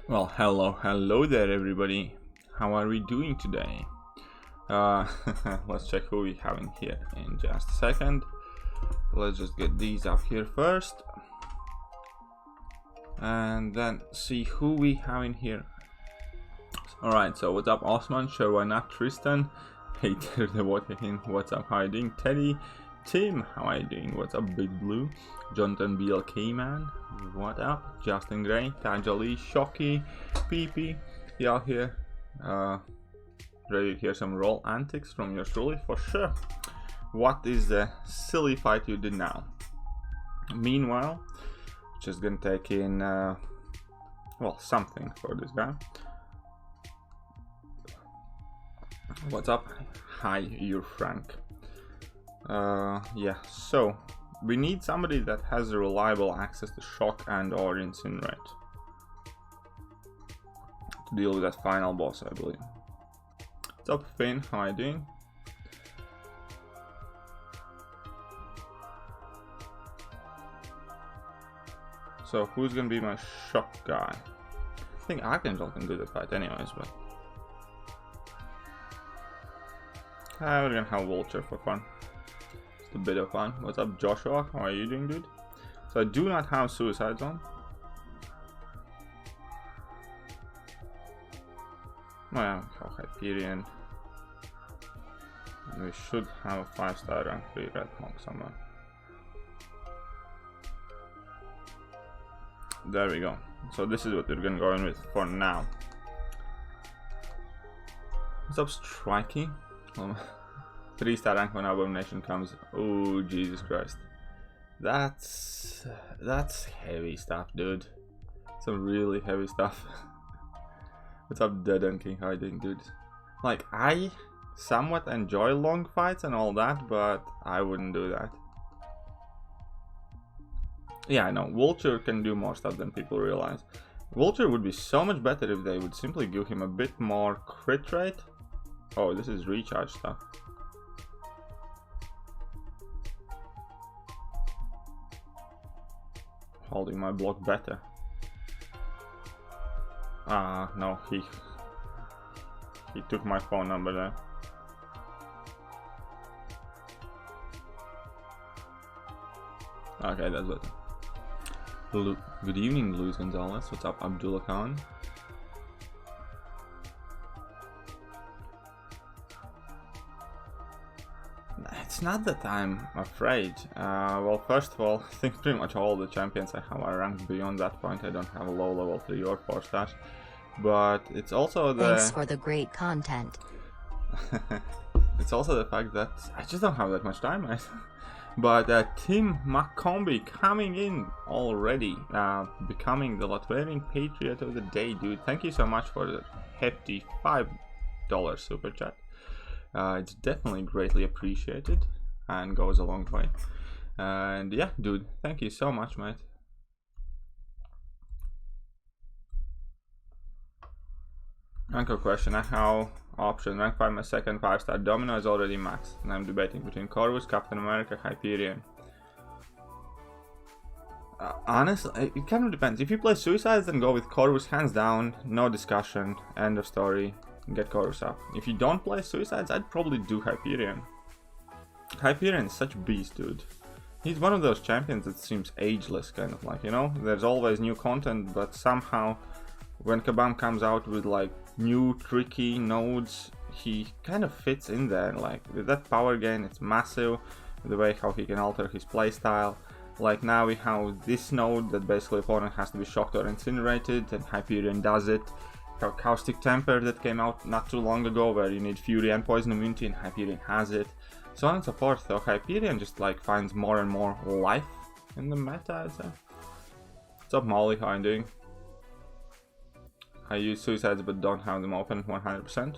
Well, hello there everybody. How are we doing today? Let's check who we have in here in just a second. Let's just get these up here first. And then see who we have in here. Alright, so what's up Osman? Sure, why not? Tristan, Hater the Waterhin, what's up? How are you doing? Teddy, Tim, how are you doing? What's up? Big Blue, Jonathan BLK Man, what up? Justin Gray, Tajali, Shocky, PP, y'all here, ready to hear some roll antics from yours truly? For sure. What is the silly fight you did now? Meanwhile, just gonna take in, well, something for this guy. What's up? Hi, you're Frank. Yeah, so we need somebody that has a reliable access to shock and or incinerate to deal with that final boss, I believe. What's up, Finn? How are you doing? So who's gonna be my shock guy? I think Archangel can do the fight anyways, but we're gonna have Vulture for fun. Just a bit of fun. What's up, Joshua? How are you doing, dude? So I do not have Suicide Zone. Oh yeah, we have Hyperion. And we should have a 5-star rank 3 Red Hawk somewhere. There we go. So this is what we're gonna go in with for now. What's up, Strikey? 3-star rank when Abomination comes. Oh Jesus Christ, that's heavy stuff, dude. Some really heavy stuff. What's up, Dead and King? How you doing, dude? Like, I somewhat enjoy long fights and all that, but I wouldn't do that. Yeah, I know Vulture can do more stuff than people realize. Vulture would be so much better if they would simply give him a bit more crit rate. Oh, this is recharge stuff. Holding my block better. No, he took my phone number there. Okay, that's better. Good evening, Luis Gonzalez. What's up, Abdullah Khan? It's not that I'm afraid. Well, first of all, I think pretty much all the champions I have are ranked beyond that point. I don't have a low level 3 or 4 stats. But it's also the... Thanks for the great content. It's also the fact that I just don't have that much time, right? But Tim McCombie coming in already, becoming the Latvian Patriot of the Day, dude. Thank you so much for the hefty $5 super chat. It's definitely greatly appreciated and goes a long way. And yeah, dude, thank you so much, mate. Anchor question: I have option rank 5, my second 5-star domino is already maxed, and I'm debating between Corvus, Captain America, Hyperion. Honestly, it kind of depends. If you play Suicides, then go with Corvus hands down, no discussion, end of story. Get Corvus up. If you don't play Suicides, I'd probably do Hyperion. Hyperion is such a beast, dude. He's one of those champions that seems ageless, kind of like, you know? There's always new content, but somehow when Kabam comes out with like new tricky nodes, he kind of fits in there. Like with that power gain, it's massive. The way how he can alter his playstyle. Like now we have this node that basically opponent has to be shocked or incinerated, and Hyperion does it. Caustic Temper that came out not too long ago, where you need Fury and Poison immunity, and Hyperion has it. So on and so forth. So Hyperion just like finds more and more life in the meta, I'd say. What's up, Molly? How are you doing? I use Suicides but don't have them open 100%.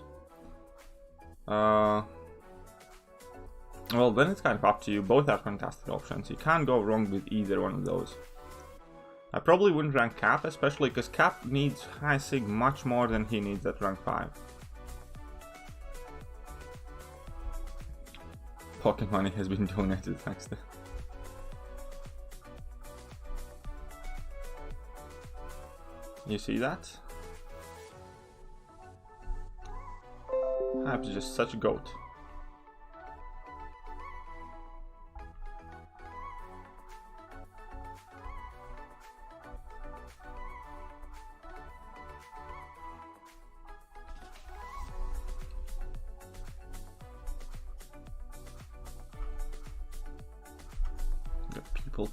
Well, then it's kind of up to you. Both are fantastic options. You can't go wrong with either one of those. I probably wouldn't rank Cap, especially because Cap needs High Sig much more than he needs at rank 5. Pocket money has been donated, thanks to... You see that? Hype's just such a goat.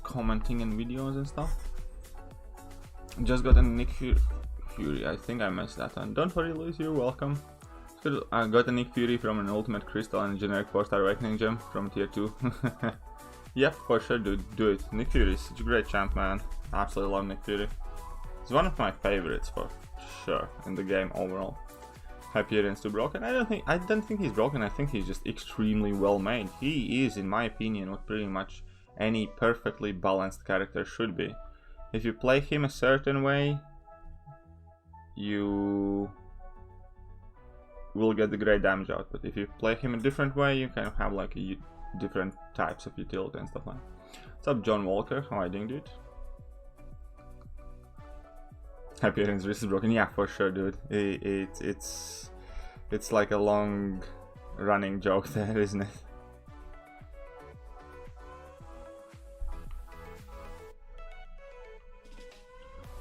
Commenting in videos and stuff. Just got a Nick Fury. I think I missed that one. Don't worry, Luis, you're welcome. I got a Nick Fury from an Ultimate Crystal and a generic 4-star Awakening Gem from tier 2. Yep, for sure, dude. Do it. Nick Fury is such a great champ, man. Absolutely love Nick Fury. He's one of my favorites for sure in the game overall. Hyperion's too broken? I don't think he's broken. I think he's just extremely well made. He is, in my opinion, what pretty much any perfectly balanced character should be. If you play him a certain way, you will get the great damage output. If you play him a different way, you kind of have like different types of utility and stuff like that. What's up, John Walker? How are you doing, dude? Hyperion's wrist is broken. Yeah, for sure, dude. It's like a long running joke there, isn't it?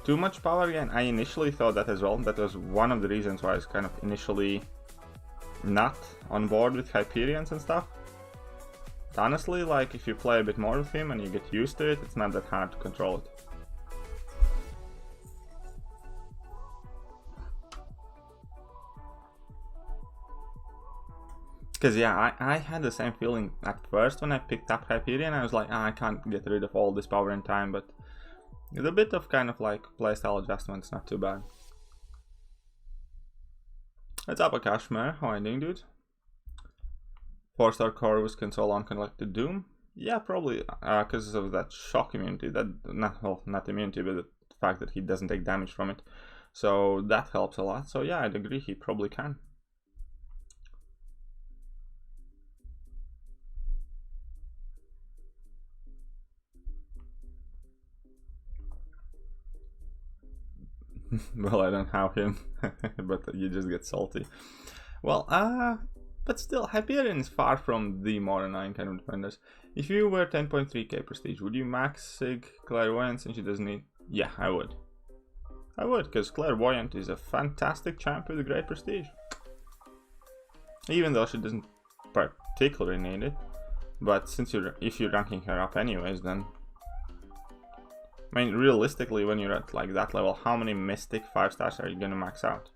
Too much power again. I initially thought that as well. That was one of the reasons why I was kind of initially not on board with Hyperions and stuff. But honestly, like if you play a bit more with him and you get used to it, it's not that hard to control it. Because yeah, I had the same feeling at first when I picked up Hyperion. I was like, I can't get rid of all this power in time, but with a bit of kind of like playstyle adjustments, not too bad. What's up, Akashmir? How are you doing, dude? 4-star Corvus can solve Uncollected Doom? Yeah, probably, because of that shock immunity. That not immunity, but the fact that he doesn't take damage from it. So that helps a lot. So yeah, I'd agree, he probably can. Well, I don't have him, but you just get salty. Well, but still, Hyperion is far from the more annoying kind of defenders. If you were 10.3k prestige, would you max Sig Clairvoyant since she doesn't need... Yeah, I would. I would, because Clairvoyant is a fantastic champ with great prestige. Even though she doesn't particularly need it. But since if you're ranking her up anyways, then... I mean, realistically, when you're at like that level, how many Mystic 5 stars are you gonna max out?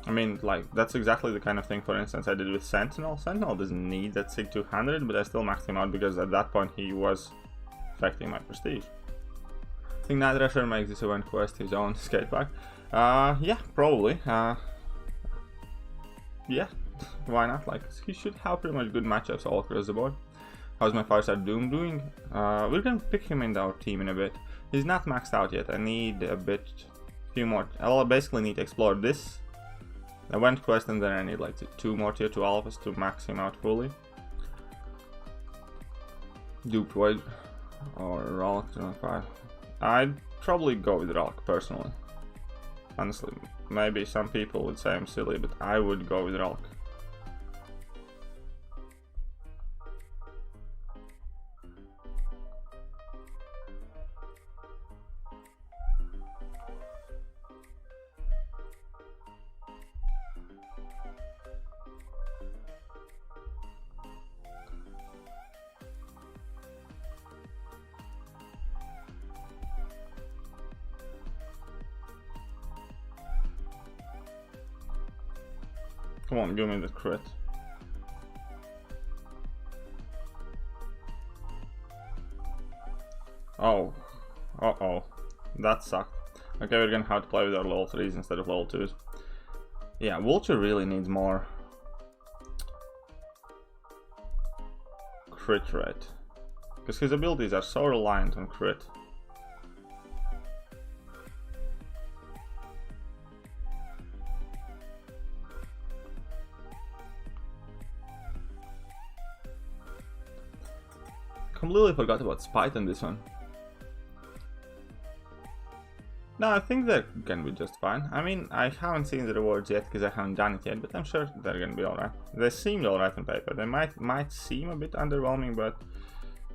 I mean, like, that's exactly the kind of thing, for instance, I did with Sentinel. Sentinel doesn't need that Sig 200, but I still maxed him out because at that point he was affecting my prestige. I think Night Rusher makes this event quest his own skatepark. Yeah, probably. Yeah, why not? Like, he should have pretty much good matchups all across the board. How's my 5-star Doom doing? We're gonna pick him in our team in a bit. He's not maxed out yet. I need a few more. I'll basically need to explore this event quest, and then I need like 2 more tier 2 alphas to max him out fully. Duped Void or Rolk 5. I'd probably go with Rolk personally. Honestly, maybe some people would say I'm silly, but I would go with Rolk. Come on, give me the crit. Oh. Uh-oh. That sucked. Okay, we're gonna have to play with our level 3s instead of level 2s. Yeah, Vulture really needs more crit rate. Because his abilities are so reliant on crit. Completely forgot about Spite on this one. No, I think that can be just fine. I mean, I haven't seen the rewards yet because I haven't done it yet, but I'm sure they're gonna be alright. They seemed alright on paper. They might seem a bit underwhelming, but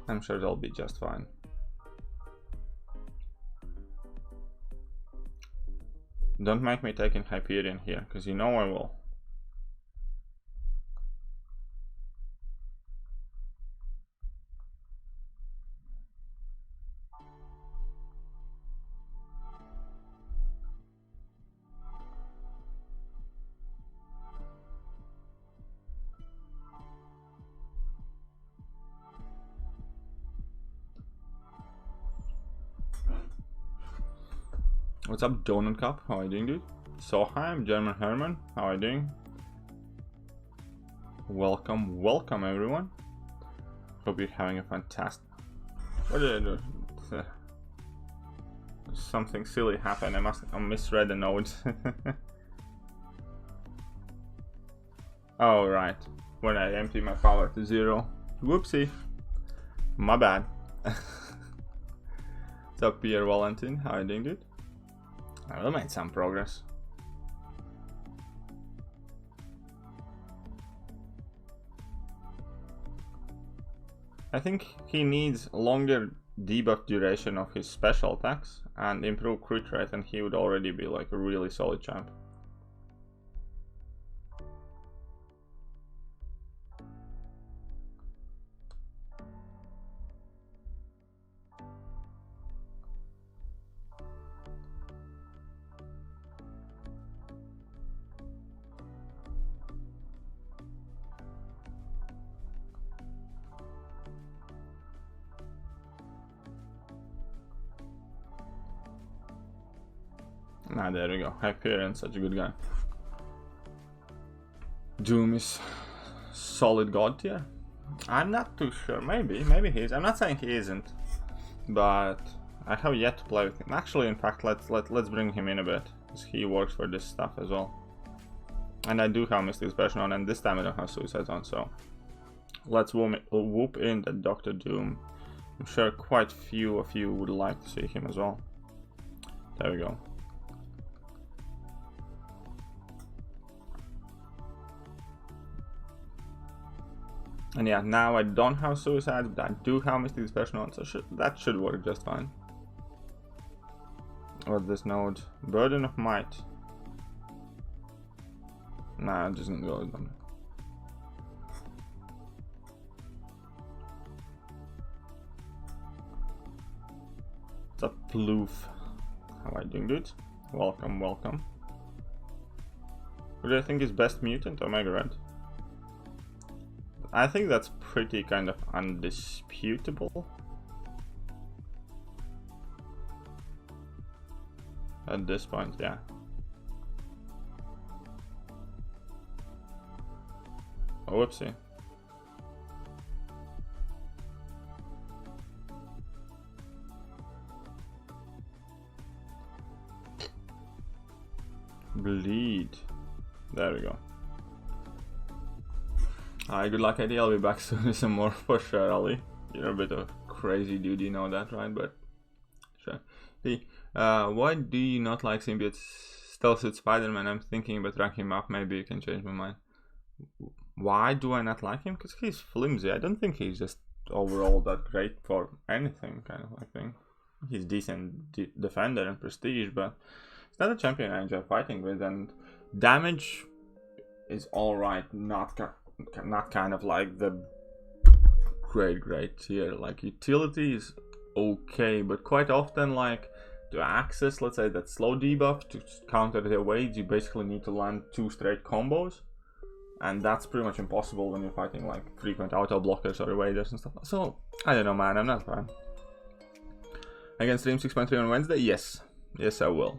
I'm sure they'll be just fine. Don't make me take in Hyperion here, because you know I will. What's up, Donut Cup? How are you doing, dude? Soheim, German Herman, how are you doing? Welcome, welcome everyone. Hope you're having a fantastic... What did I do? Something silly happened. I misread the notes. Oh, right. When I empty my power to 0. Whoopsie. My bad. What's up, Pierre Valentin? How are you doing, dude? I made some progress. I think he needs longer debuff duration of his special attacks and improve crit rate, and he would already be like a really solid champ. Ah, there we go. Hyperion, such a good guy. Doom is solid god tier. I'm not too sure. Maybe he is. I'm not saying he isn't, but I have yet to play with him. Actually, in fact, let's bring him in a bit, because he works for this stuff as well. And I do have Mystic Expression on, and this time I don't have Suicide on, so Let's whoop in the Dr. Doom. I'm sure quite few of you would like to see him as well. There we go. And yeah, now I don't have suicides, but I do have Mystic Dispersion on, so that should work just fine. What's this node? Burden of Might. Nah, I'm just gonna go with them. What's up, Ploof? How are you doing, dude? Welcome, welcome. Who do I think is best mutant? Omega Red. I think that's pretty kind of undisputable. At this point, yeah. Oh, whoopsie. Bleed. There we go. Alright, good luck, Eddie. I'll be back soon with some more for sure, Ali. You're a bit of a crazy dude, you know that, right? But sure. Why do you not like Symbiote Stealth Suit Spider-Man? I'm thinking about ranking him up. Maybe you can change my mind. Why do I not like him? Because he's flimsy. I don't think he's just overall that great for anything, kind of like thing. He's decent defender and prestige, but it's not a champion I enjoy fighting with, and damage is alright, not kind of like the great tier. Like utility is okay, but quite often, like to access, let's say, that slow debuff to counter the evades, you basically need to land 2 straight combos, and that's pretty much impossible when you're fighting like frequent auto blockers or evaders and stuff. So I don't know, man, I'm not a fan. Again, stream 6.3 on Wednesday? Yes, I will.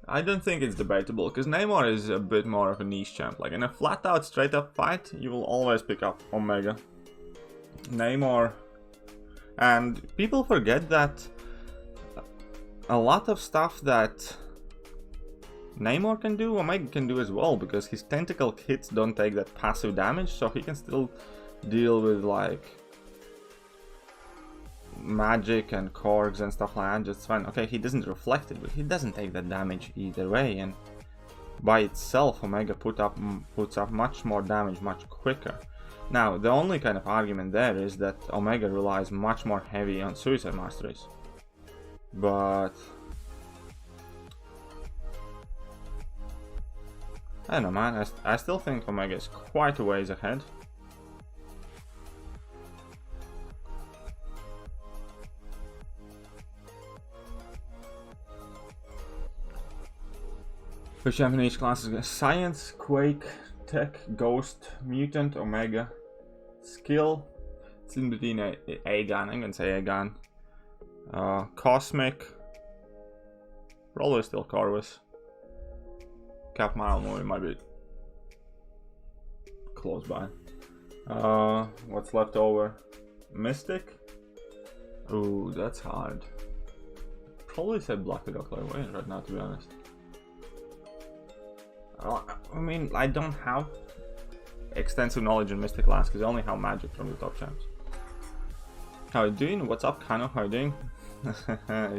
I don't think it's debatable, because Namor is a bit more of a niche champ. Like in a flat out straight up fight, you will always pick up Omega. Namor, and people forget that a lot of stuff that Namor can do, Omega can do as well, because his tentacle hits don't take that passive damage, so he can still deal with like magic and corgs and stuff like that just fine. Okay, he doesn't reflect it, but he doesn't take that damage either way, and by itself Omega puts up much more damage much quicker. Now the only kind of argument there is that Omega relies much more heavy on Suicide Masteries, but I don't know, man. I still think Omega is quite a ways ahead. Which champion each class is Science, Quake, Tech, Ghost, Mutant, Omega, Skill. It's in between Aegon, I'm gonna say Aegon. Cosmic. Probably still Corvus. Cap Mile Movie might be close by. What's left over? Mystic? Ooh, that's hard. Probably said Black Widow Clairvoyant right now, to be honest. I mean, I don't have extensive knowledge in Mystic Lance because I only have magic from the top champs. How are you doing? What's up, Kano? How are you doing?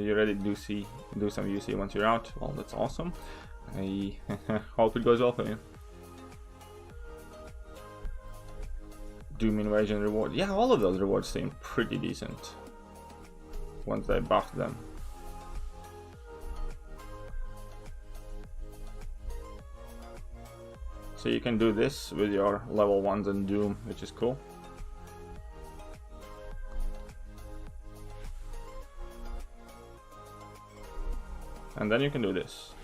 You ready to do some UC once you're out? Well, that's awesome. I hope it goes well for you. Doom Invasion reward. Yeah, all of those rewards seem pretty decent once they buffed them. So you can do this with your level 1s and Doom, which is cool. And then you can do this.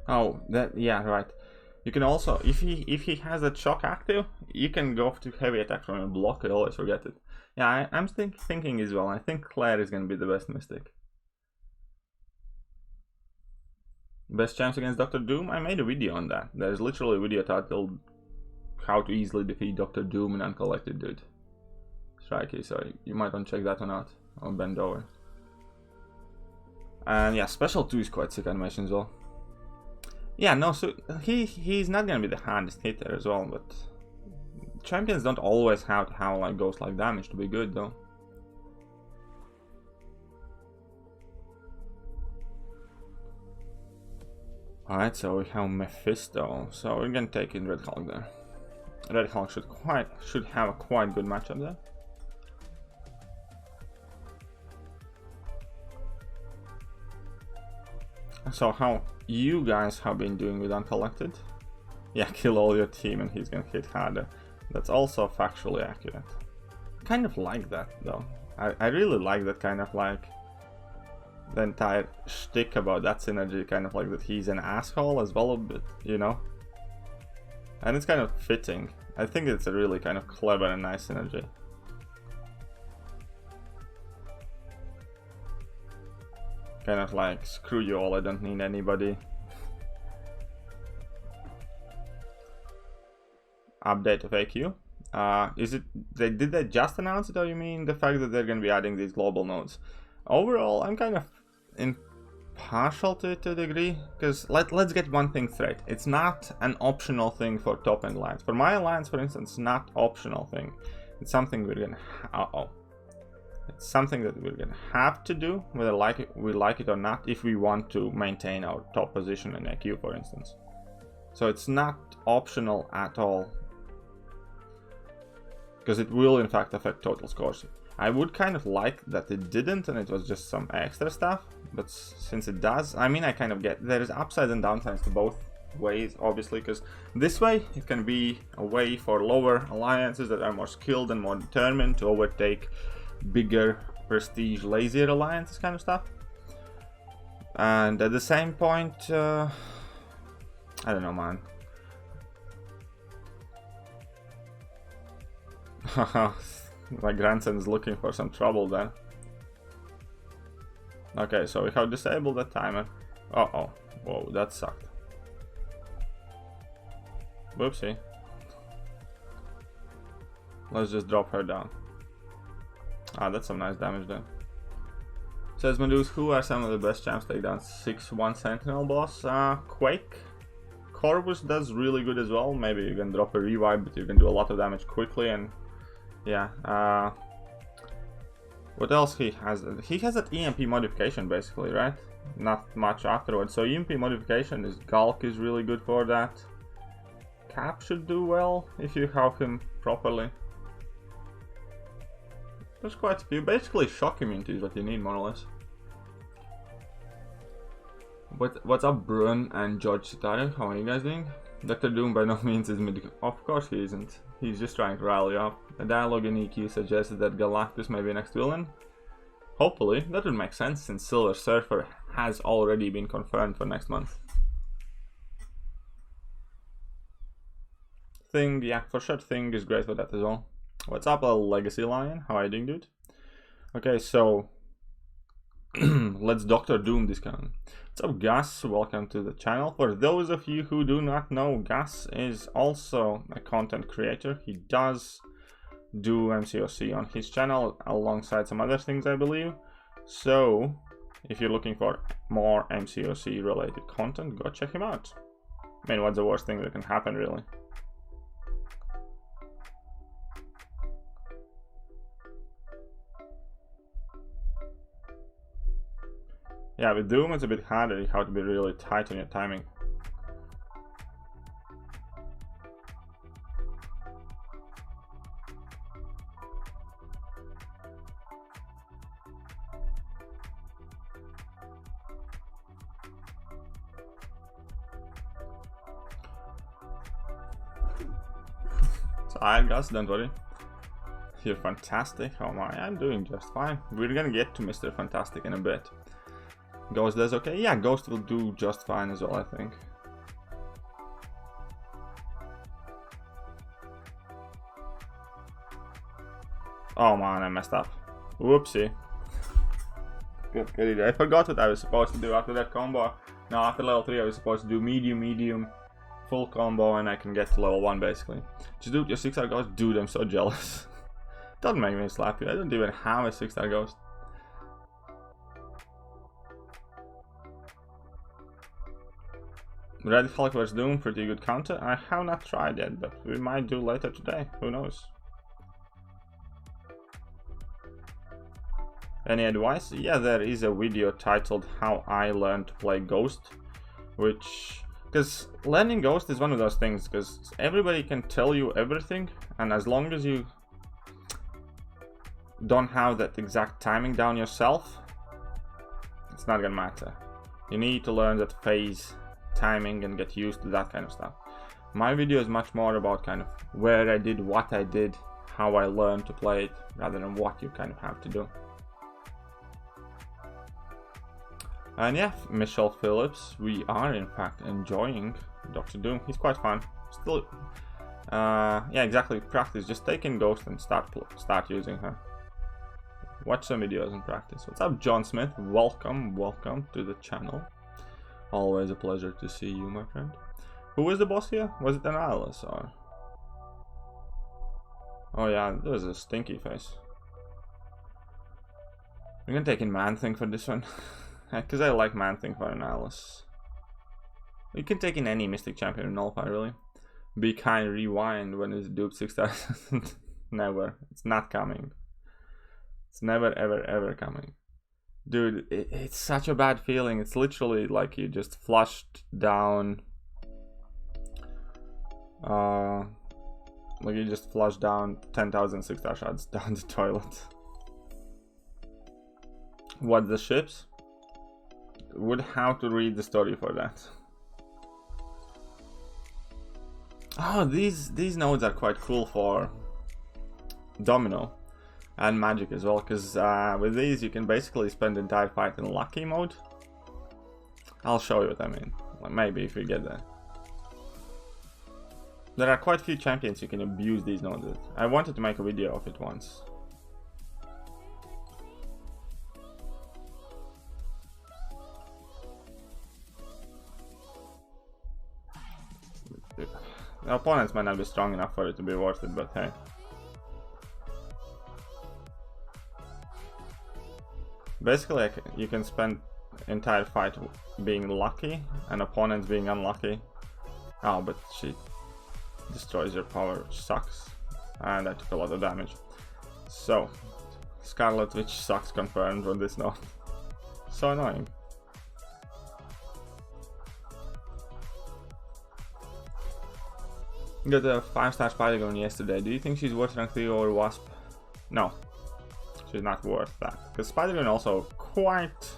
Oh, yeah, right. You can also, if he has that shock active, you can go to heavy attack from a block. I always forget it. Yeah, I'm thinking as well. I think Claire is gonna be the best Mystic. Best champs against Dr. Doom? I made a video on that. There's literally a video titled how to easily defeat Dr. Doom and Uncollected, dude. Strikey, so you might want to check that one out. I'll bend over. And yeah, Special 2 is quite sick animation as well. Yeah, no, so he's not gonna be the hardest hitter as well, but champions don't always have to have like ghost-like damage to be good though. Alright, so we have Mephisto, so we're gonna take in Red Hulk there. Red Hulk should have a quite good matchup there. So how you guys have been doing with Uncollected? Yeah, kill all your team and he's gonna hit harder. That's also factually accurate. Kind of like that though. I really like that kind of like the entire shtick about that synergy, kind of like that he's an asshole as well a bit, you know? And it's kind of fitting. I think it's a really kind of clever and nice synergy. Kind of like, screw you all, I don't need anybody. Update of AQ. Did they just announce it, or you mean the fact that they're going to be adding these global nodes? Overall, I'm kind of impartial to it to a degree, because let's get one thing straight. It's not an optional thing for top-end alliance. For my alliance, for instance, it's not optional thing. It's something we're going to... It's something that we're gonna have to do, whether we like it or not, if we want to maintain our top position in AQ, for instance. So it's not optional at all, because it will in fact affect total scores. I would kind of like that it didn't and it was just some extra stuff, but since it does, I mean, I kind of get there is upsides and downsides to both ways, obviously, because this way it can be a way for lower alliances that are more skilled and more determined to overtake bigger, prestige, lazier alliances kind of stuff. And at the same point, I don't know, man. My grandson is looking for some trouble then. Okay, so we have disabled that timer. Uh-oh. Whoa, that sucked. Whoopsie. Let's just drop her down. Ah, that's some nice damage then. Says Meduse, who are some of the best champs takedowns? 6-1 Sentinel boss? Quake. Corvus does really good as well. Maybe you can drop a revive, but you can do a lot of damage quickly, and yeah. What else he has? He has that EMP modification basically, right? Not much afterwards. So EMP modification is Gulk is really good for that. Cap should do well if you have him properly. There's quite a few. Basically, shock immunity is what you need, more or less. What's up, Brun and George Sitario? How are you guys doing? Dr. Doom by no means is mid. Of course he isn't. He's just trying to rally up. The dialogue in EQ suggested that Galactus may be next villain. Hopefully, that would make sense since Silver Surfer has already been confirmed for next month. Thing, yeah, for sure, Thing is great for that as well. What's up, little Legacy Lion? How are you doing, dude? Okay, so let's Dr. Doom this guy. What's up, Gus? Welcome to the channel. For those of you who do not know, Gus is also a content creator. He does do MCOC on his channel alongside some other things, I believe. So if you're looking for more MCOC related content, go check him out. I mean, what's the worst thing that can happen, really? Yeah, with Doom it's a bit harder. You have to be really tight on your timing. So alright guys, don't worry. You're fantastic. How am I? I'm doing just fine. We're gonna get to Mr. Fantastic in a bit. Ghost does okay? Yeah, Ghost will do just fine as well, I think. Oh man, I messed up. Whoopsie. Good. I forgot what I was supposed to do after that combo. No, after level 3 I was supposed to do medium, medium, full combo and I can get to level 1 basically. Just do your 6-star ghost. Dude, I'm so jealous. Don't make me slap you. I don't even have a 6-star ghost. Red Hulk vs Doom, pretty good counter. I have not tried yet, but we might do later today. Who knows? Any advice? Yeah, there is a video titled How I Learned to Play Ghost, which... because learning Ghost is one of those things, because everybody can tell you everything, and as long as you don't have that exact timing down yourself, it's not gonna matter. You need to learn that phase timing and get used to that kind of stuff. My video is much more about kind of where I did, what I did, how I learned to play it, rather than what you kind of have to do. And yeah, Michelle Phillips, we are in fact enjoying Dr. Doom. He's quite fun. Still, yeah, exactly. Practice. Just take in Ghost and start using her. Watch some videos and practice. What's up, John Smith? Welcome to the channel. Always a pleasure to see you, my friend. Who was the boss here? Was it an Alice or? Oh yeah, there was a stinky face. We're gonna take in Man-Thing for this one. Because I like Man-Thing for an Alice. You can take in any Mystic Champion in Nullify, really. Be kind, rewind when it's duped 6 stars. Never. It's not coming. It's never, ever coming. Dude, it's such a bad feeling. It's literally like you just flushed down... like you just flushed down 10,000 6-star shots down the toilet. What, the ships? Would have to read the story for that. Oh, these nodes are quite cool for Domino and Magic as well, because with these you can basically spend the entire fight in lucky mode. I'll show you what I mean, well, maybe if we get there. There are quite a few champions you can abuse these nodes with. I wanted to make a video of it once. The opponents might not be strong enough for it to be worth it, but hey. Basically, you can spend entire fight being lucky and opponents being unlucky. Oh, but she destroys your power, which sucks. And I took a lot of damage. So, Scarlet Witch sucks confirmed on this note. So annoying. Got a 5-star Spider-Gwen yesterday. Do you think she's worth rank 3 over Wasp? No. She's not worth that. Because Spider-Gwen also quite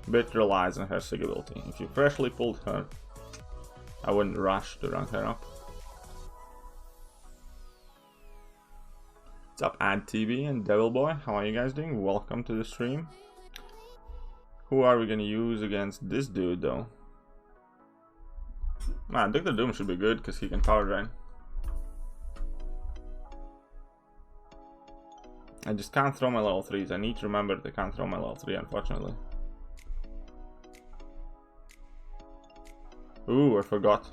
a bit relies on her sig ability. If you freshly pulled her, I wouldn't rush to rank her up. What's up, AdTV and Devil Boy? How are you guys doing? Welcome to the stream. Who are we gonna use against this dude though? Man, Dr. Doom should be good because he can power drain. I just can't throw my level 3s. I need to remember that I can't throw my level 3, unfortunately. Ooh, I forgot.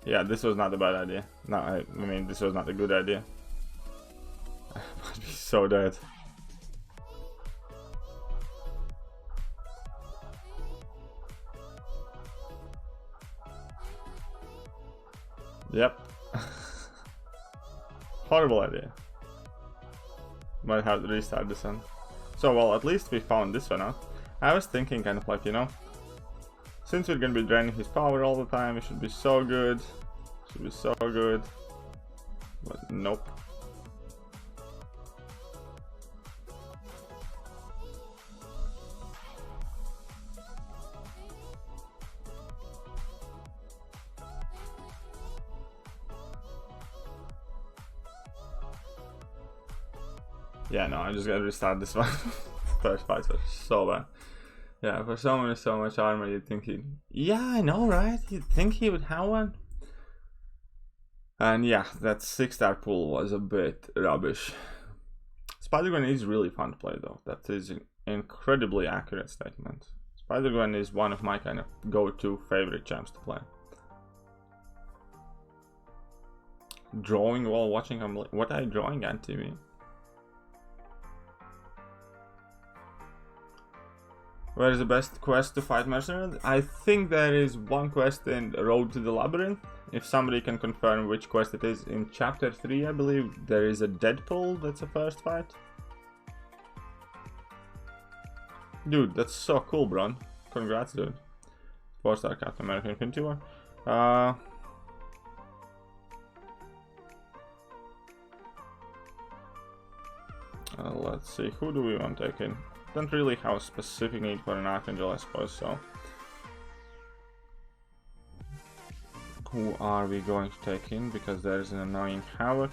Yeah, this was not a bad idea. No, I mean, this was not a good idea. I might be so dead. Yep. Horrible idea. Might have to restart this one. So, well, at least we found this one out. I was thinking kind of like, you know, since we're gonna be draining his power all the time, it should be so good. Should be so good. But nope. Yeah, no, I just gotta restart this one. First fights were so bad. Yeah, for someone with so much armor, you'd think he'd... Yeah, I know, right? You'd think he would have one. And yeah, that 6-star pool was a bit rubbish. Spider-Gwen is really fun to play though. That is an incredibly accurate statement. Spider-Gwen is one of my kind of go-to favorite champs to play. Drawing while watching, what are you drawing at TV? Where is the best quest to fight mercenaries? I think there is one quest in Road to the Labyrinth. If somebody can confirm which quest it is, in chapter 3 I believe there is a Deadpool that's a first fight. Dude, that's so cool, bro. Congrats, dude. 4-star Captain America Infinity War. Let's see, who do we want to take in? Don't really have a specific need for an Archangel, I suppose, so... Who are we going to take in? Because there's an annoying Havoc.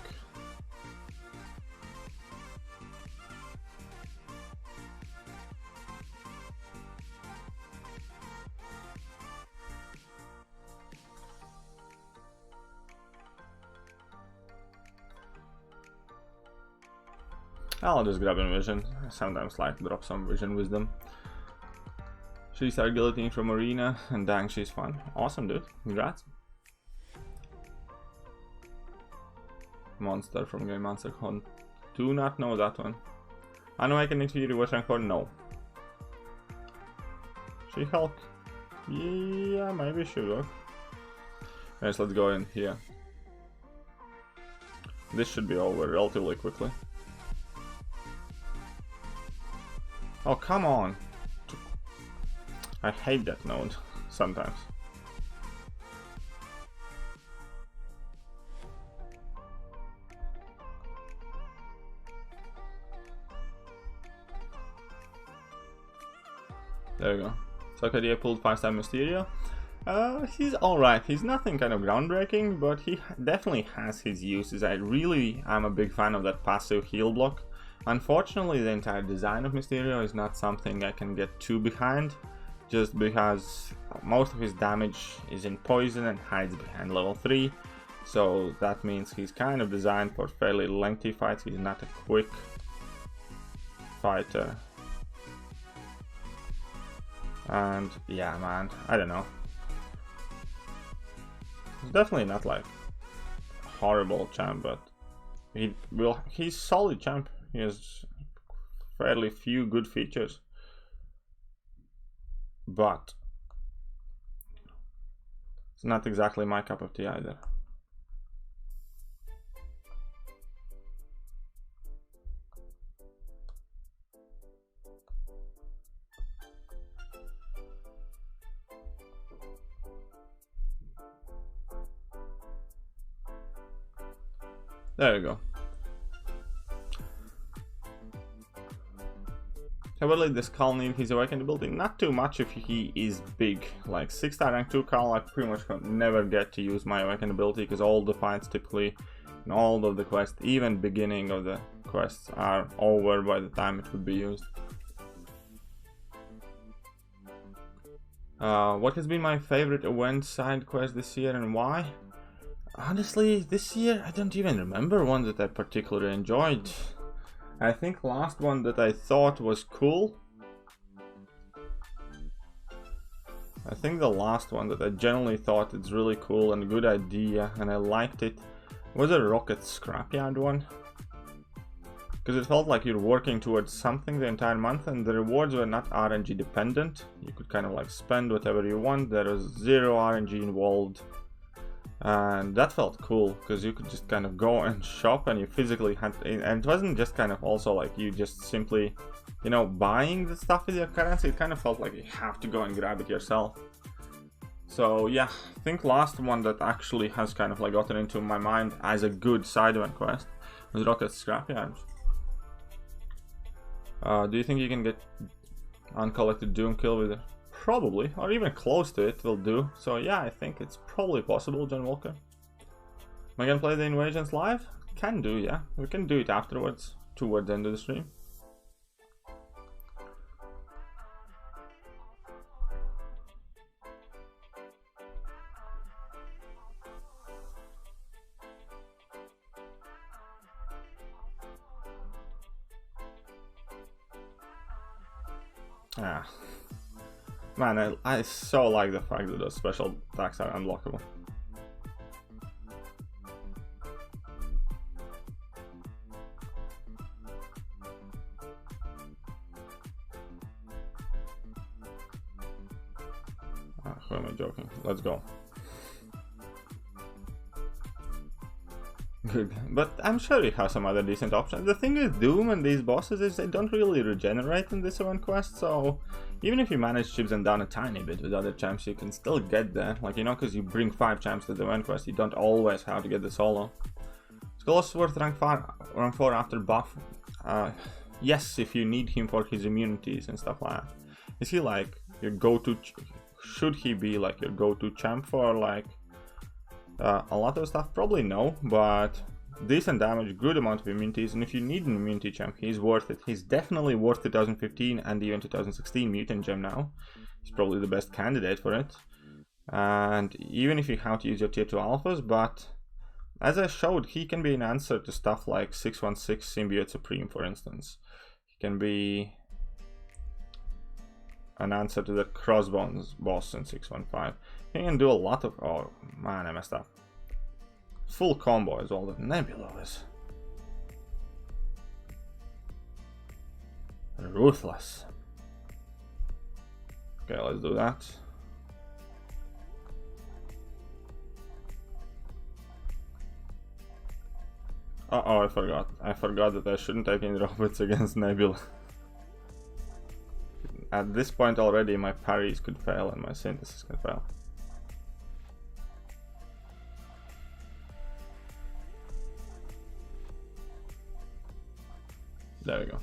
I'll just grab a vision. I sometimes like to drop some vision wisdom. She's our guillotine from Arena, and dang, she's fun. Awesome, dude. Congrats. Monster from Game Monster Con. Do not know that one. I know I can interview Watch and Core. No. She-Hulk. Yeah, maybe she will. Yes, let's go in here. This should be over relatively quickly. Oh, come on. I hate that node sometimes. There we go. So Thekiryu pulled 5-star Mysterio. He's alright. He's nothing kind of groundbreaking, but he definitely has his uses. I really am a big fan of that passive heal block. Unfortunately, the entire design of Mysterio is not something I can get too behind, just because most of his damage is in poison and hides behind level 3, so that means he's kind of designed for fairly lengthy fights. He's not a quick fighter. And yeah, man, I don't know. He's definitely not like horrible champ, but he's solid champ. He has fairly few good features, but it's not exactly my cup of tea either. There we go. How badly does Carl need his awakened ability? Not too much if he is big. Like 6-star rank 2 Carl, I pretty much never get to use my awakened ability because all the fights typically and all of the quests, even beginning of the quests, are over by the time it would be used. What has been my favorite event side quest this year and why? Honestly, this year I don't even remember one that I particularly enjoyed. I think last one that I thought was cool. I think the last one that I generally thought it's really cool and a good idea and I liked it was a Rocket Scrapyard one. Because it felt like you're working towards something the entire month and the rewards were not RNG dependent. You could kind of like spend whatever you want. There was zero RNG involved. And that felt cool because you could just kind of go and shop and you physically had, and it wasn't just kind of also like you just simply, you know, buying the stuff with your currency. It kind of felt like you have to go and grab it yourself. So yeah, I think last one that actually has kind of like gotten into my mind as a good side event quest was Rocket Scrapyard. Do you think you can get Uncollected Doom kill with it? Probably, or even close to it will do. So yeah, I think it's probably possible, John Walker. Am I gonna play the Invasions live? Can do, yeah. We can do it afterwards. towards the end of the stream. Ah, man, I so like the fact that those special attacks are unblockable. Who am I joking? Let's go. Good, but I'm sure you have some other decent options. The thing with Doom and these bosses is they don't really regenerate in this event quest, so even if you manage chips them down a tiny bit with other champs, you can still get there. Like, you know, because you bring 5 champs to the event quest, you don't always have to get the solo. Is Colossus worth rank 4 after buff? Yes, if you need him for his immunities and stuff like that. Is he like your go-to? Should he be like your go-to champ for like a lot of stuff? Probably no, but decent damage, good amount of immunities, and if you need an immunity champ, he's worth it. He's definitely worth 2015 and even 2016 mutant gem now. He's probably the best candidate for it. And even if you have to use your tier 2 alphas, but as I showed, he can be an answer to stuff like 616 Symbiote Supreme, for instance. He can be an answer to the Crossbones boss in 615. He can do a lot of... Oh man, I messed up. Full combo is all that Nebula is. Ruthless. Okay, let's do that. Uh-oh, I forgot. I forgot that I shouldn't take any robots against Nebula. At this point already, my parries could fail and my synthesis could fail. There we go.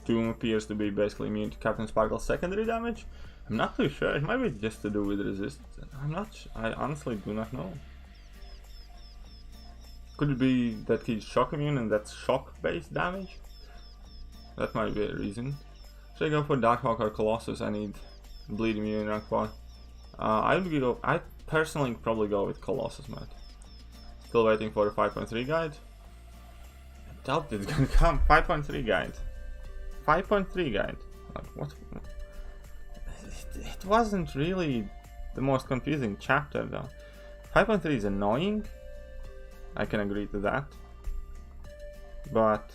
Doom appears to be basically immune to Captain Sparkle's secondary damage. I'm not too sure. It might be just to do with resistance. I'm not. I honestly do not know. Could it be that he's shock immune and that's shock-based damage? That might be a reason. Should I go for Darkhawk or Colossus? I need bleed immune rank 4. I personally probably go with Colossus, man. Still waiting for the 5.3 guide. I doubt it's gonna come. 5.3 guide. 5.3 guide. Like, what? It wasn't really the most confusing chapter though. 5.3 is annoying. I can agree to that. But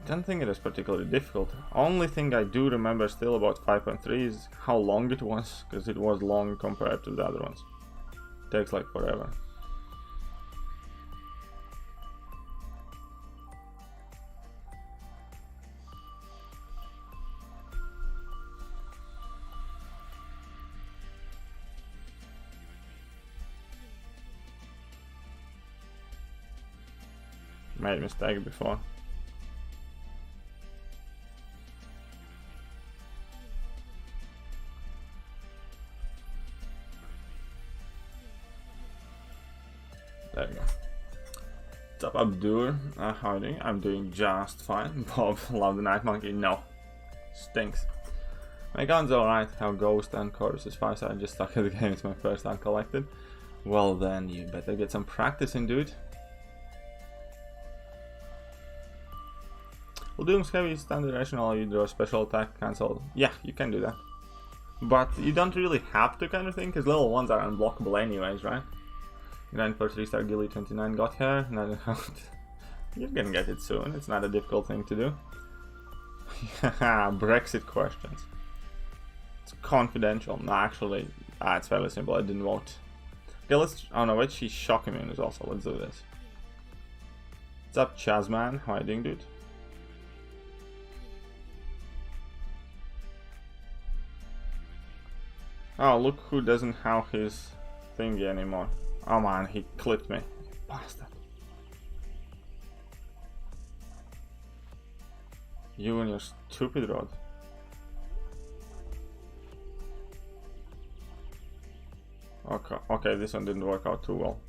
I don't think it is particularly difficult. Only thing I do remember still about 5.3 is how long it was, because it was long compared to the other ones. It takes like forever. Made a mistake before. There we go. What's up, Abdur? How are you doing? I'm doing just fine. Bob, love the Night Monkey. No. Stinks. My gun's alright. How Ghost and Chorus is 5, so I just stuck at the game. It's my first Uncollected. Well then, you better get some practice in, dude. Will Doom's heavy standard rational you draw special attack cancel? Yeah, you can do that. But you don't really have to, kind of thing, because level 1s are unblockable anyways, right? 9 for 3-star Gilly 29 got here. You're gonna get it soon, it's not a difficult thing to do. Brexit questions. It's confidential. No, actually, it's fairly simple, I didn't vote. Okay, let's... Oh no, wait, she's shock immune as well, so let's do this. What's up, Chazman? How are you doing, dude? Oh, look who doesn't have his thingy anymore. Oh man, he clipped me. Bastard. You and your stupid rod. Okay, this one didn't work out too well.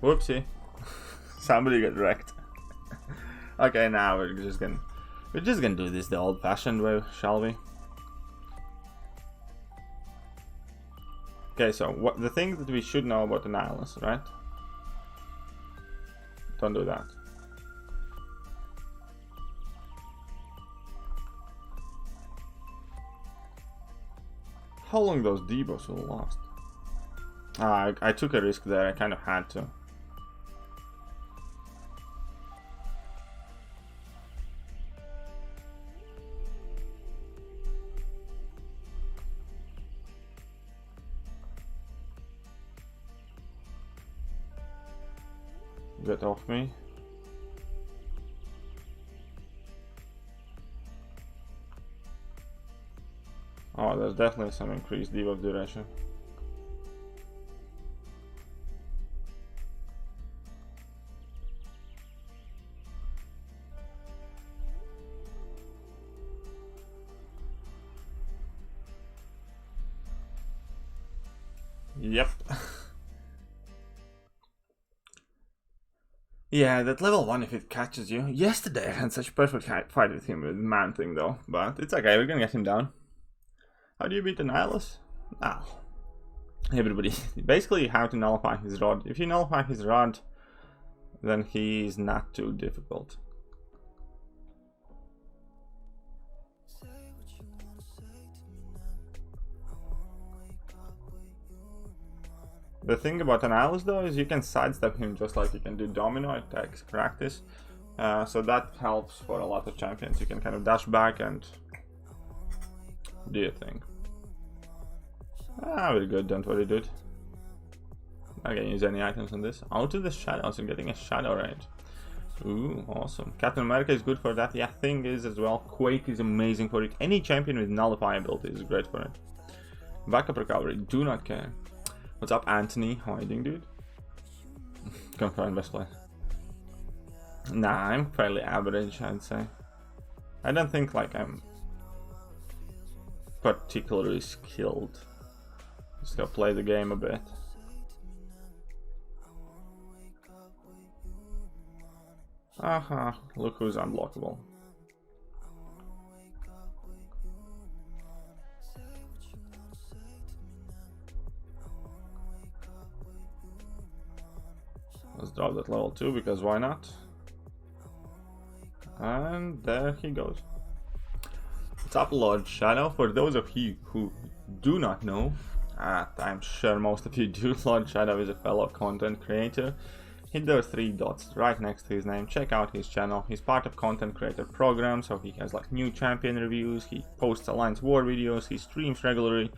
Whoopsie. Somebody got wrecked. Okay, now we're just gonna do this the old-fashioned way, shall we? Okay, so what the things that we should know about the Nihilus, right? Don't do that. How long those debuffs will last? I took a risk there, I kind of had to. Get off me. Oh, there's definitely some increased debuff duration. Yep. Yeah, that level 1 if it catches you. Yesterday I had such a perfect fight with him with the man thing though, but it's okay, we're gonna get him down. How do you beat the Nihilus? Ah. Everybody. Basically you have to nullify his rod. If you nullify his rod, then he's not too difficult. The thing about an Nihilus though is you can sidestep him just like you can do domino attacks practice. So that helps for a lot of champions. You can kind of dash back and do your thing. Ah, very good, don't worry dude. Not gonna use any items on this. Out of the shadows and getting a shadow range. Ooh, awesome. Captain America is good for that. Yeah, Thing is as well. Quake is amazing for it. Any champion with nullify ability is great for it. Backup recovery, do not care. What's up, Anthony? How are you doing, dude? Confirmed best play. Nah, I'm fairly average, I'd say. I don't think like I'm particularly skilled. Just gotta play the game a bit. Aha, look who's unblockable. Let's drop that level 2 because why not? And there he goes. What's up, Lord Shadow? For those of you who do not know, I'm sure most of you do, Lord Shadow is a fellow content creator. Hit those 3 dots right next to his name, check out his channel. He's part of content creator program, so he has like new champion reviews, he posts Alliance War videos, he streams regularly.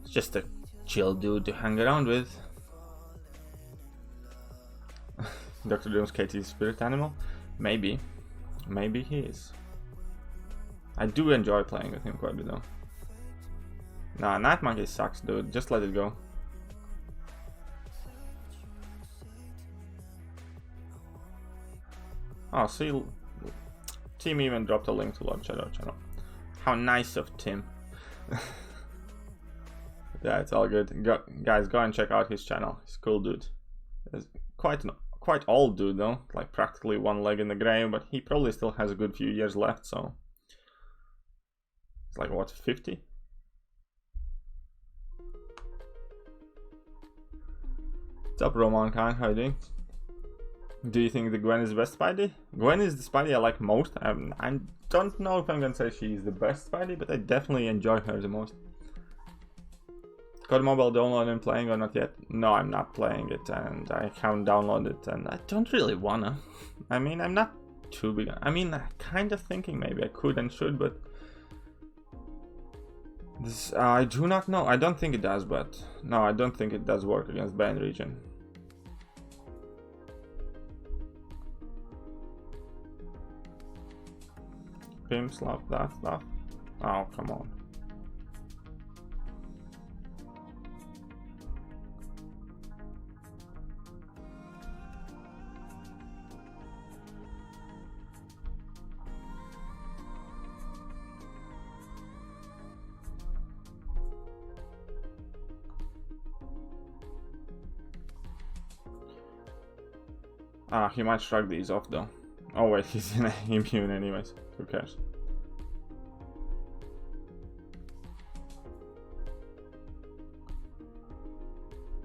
It's just a chill dude to hang around with. Dr. Doom's Katie's spirit animal? Maybe. Maybe he is. I do enjoy playing with him quite a bit though. Nah, Night Monkey sucks, dude. Just let it go. Oh, see, Tim even dropped a link to Lord Shadow channel. How nice of Tim. Yeah, it's all good. Guys, go and check out his channel. He's a cool dude. He's quite old dude though, like practically one leg in the grave, but he probably still has a good few years left, so it's like what, 50? What's up, Roman Khan? How you doing? Do you think the Gwen is the best Spidey? Gwen is the Spidey I like most. I don't know if I'm gonna say she's the best Spidey, but I definitely enjoy her the most. Got mobile download and playing or not yet? No, I'm not playing it and I haven't downloaded it and I don't really wanna. I mean, I'm not too big. I mean, I'm kind of thinking maybe I could and should, but this I do not know. I don't think it does, but no, I don't think it does work against banned region. Pimp slap that stuff. Oh, come on. Ah, he might shrug these off though. Oh wait, he's immune anyways. Who cares?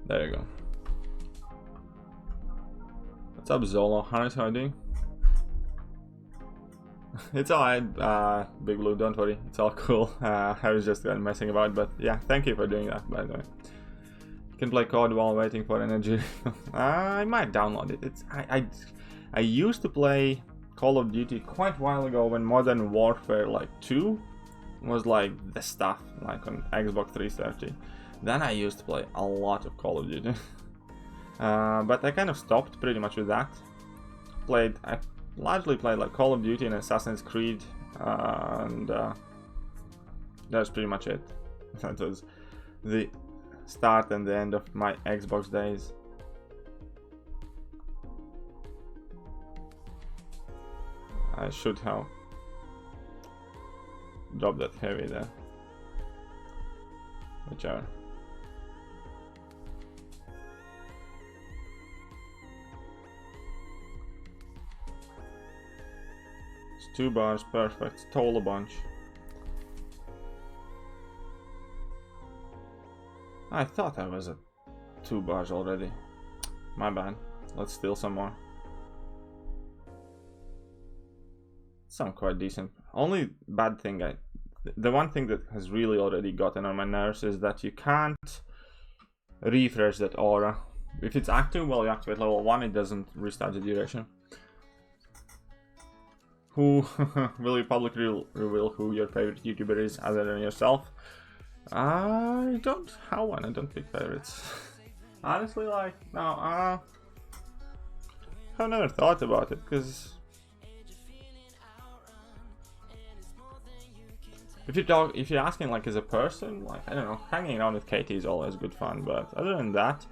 There you go. What's up, Zolo? How are you doing? It's alright, Big Blue, don't worry. It's all cool. I was just messing about, but yeah, thank you for doing that, by the way. You can play COD while waiting for energy. I might download it. I used to play Call of Duty quite a while ago when Modern Warfare like 2 was like the stuff, like on Xbox 330. Then I used to play a lot of Call of Duty. But I kind of stopped pretty much with that. I largely played like Call of Duty and Assassin's Creed, and that's pretty much it. That was the start and the end of my Xbox days. I should have dropped that heavy there. Whichever. It's 2 bars, perfect. Stole a bunch. I thought I was at 2 bars already. My bad. Let's steal some more. Some quite decent. Only bad thing, the one thing that has really already gotten on my nerves is that you can't refresh that aura. If it's active while you activate level 1, it doesn't restart the duration. Who will you publicly reveal who your favorite YouTuber is other than yourself? I don't have one. I don't pick favorites. Honestly, like, no, I've never thought about it, because if you're asking like as a person, like, I don't know, hanging out with Katie is always good fun, but other than that,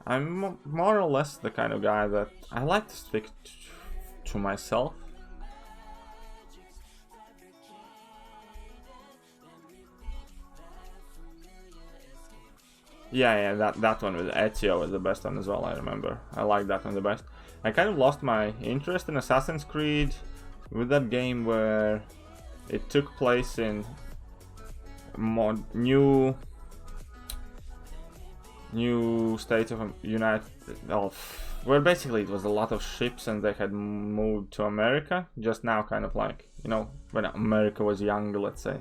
I'm more or less the kind of guy that I like to stick to myself. Yeah, that one with Ezio was the best one as well, I remember. I like that one the best. I kind of lost my interest in Assassin's Creed with that game where it took place in new states of United, where basically it was a lot of ships and they had moved to America just now, kind of like, you know, when America was young, let's say,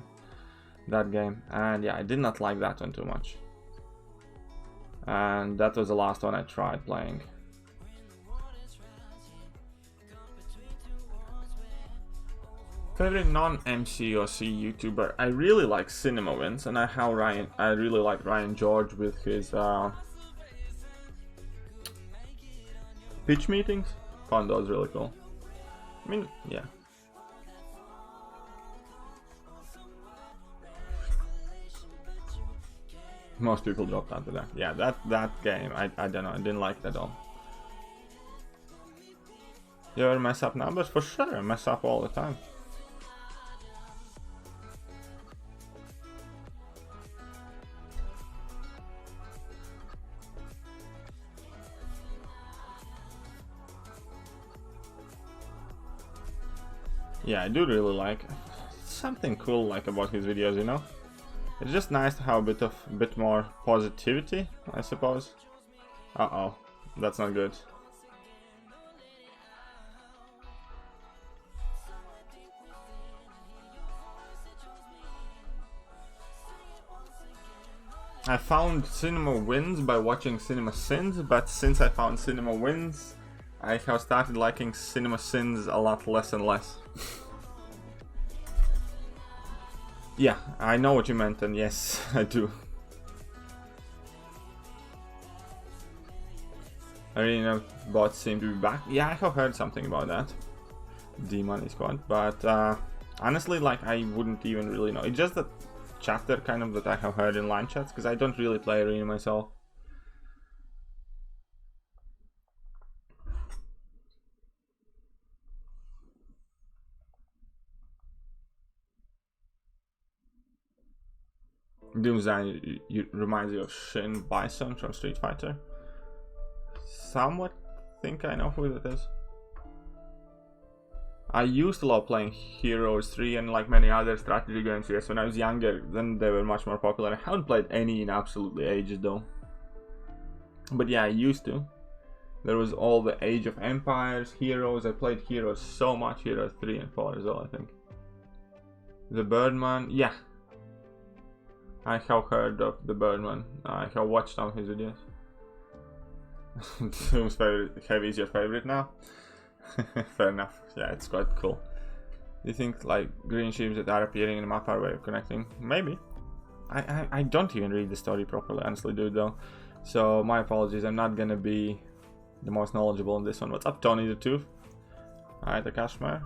that game. And yeah, I did not like that one too much, and that was the last one I tried playing. Favorite non-MCOC YouTuber? I really like Cinema Wins, and I really like Ryan George with his pitch meetings. Found those really cool. I mean, yeah. Most people dropped out of that. Yeah, that game, I don't know, I didn't like it at all. You ever mess up numbers? For sure, I mess up all the time. Yeah, I do really like something cool like about his videos, you know? It's just nice to have a bit more positivity, I suppose. Uh-oh, that's not good. I found Cinema Wins by watching Cinema Sins, but since I found Cinema Wins, I have started liking Cinema Sins a lot less and less. Yeah, I know what you meant, and yes, I do. Arena bots seem to be back. Yeah, I have heard something about that. D-Money Squad, but honestly, like, I wouldn't even really know. It's just that chatter kind of that I have heard in line chats, because I don't really play Arena myself. Doom design reminds you of Shin Bison from Street Fighter. Somewhat think I know who that is. I used to love playing Heroes 3 and like many other strategy games. Yes, when I was younger, then they were much more popular. I haven't played any in absolutely ages though. But yeah, I used to. There was all the Age of Empires, Heroes. I played Heroes so much, Heroes 3 and 4 as well, I think. The Birdman, yeah. I have heard of the Birdman. I have watched some of his videos. Whose favorite Heavy is your favorite now? Fair enough. Yeah, it's quite cool. Do you think like green ships that are appearing in the map are a way of connecting? Maybe. I don't even read the story properly, honestly, dude, though. So my apologies. I'm not gonna be the most knowledgeable in this one. What's up, Tony the Tooth? Alright, the Kashmir.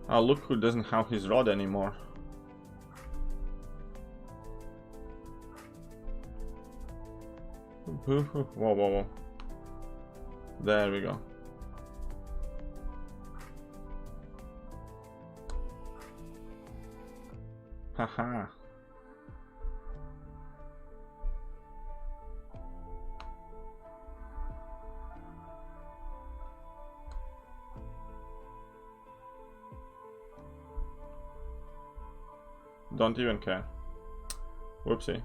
Oh, look who doesn't have his rod anymore. Whoa, whoa, whoa. There we go. Haha. Don't even care. Whoopsie.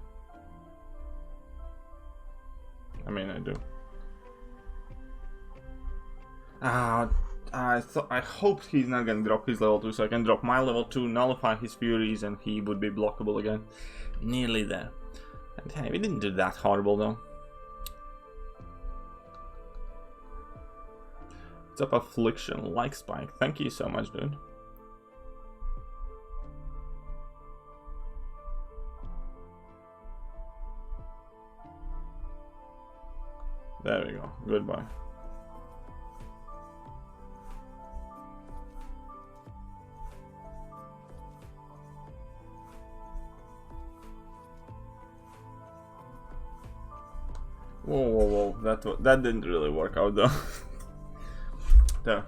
I mean, I do. I hope he's not gonna drop his level 2 so I can drop my level 2, nullify his furies, and he would be blockable again. Nearly there. And hey, we didn't do that horrible though. What's up, Affliction? Like Spike. Thank you so much, dude. There we go. Goodbye. Whoa, whoa, whoa. That didn't really work out though. There.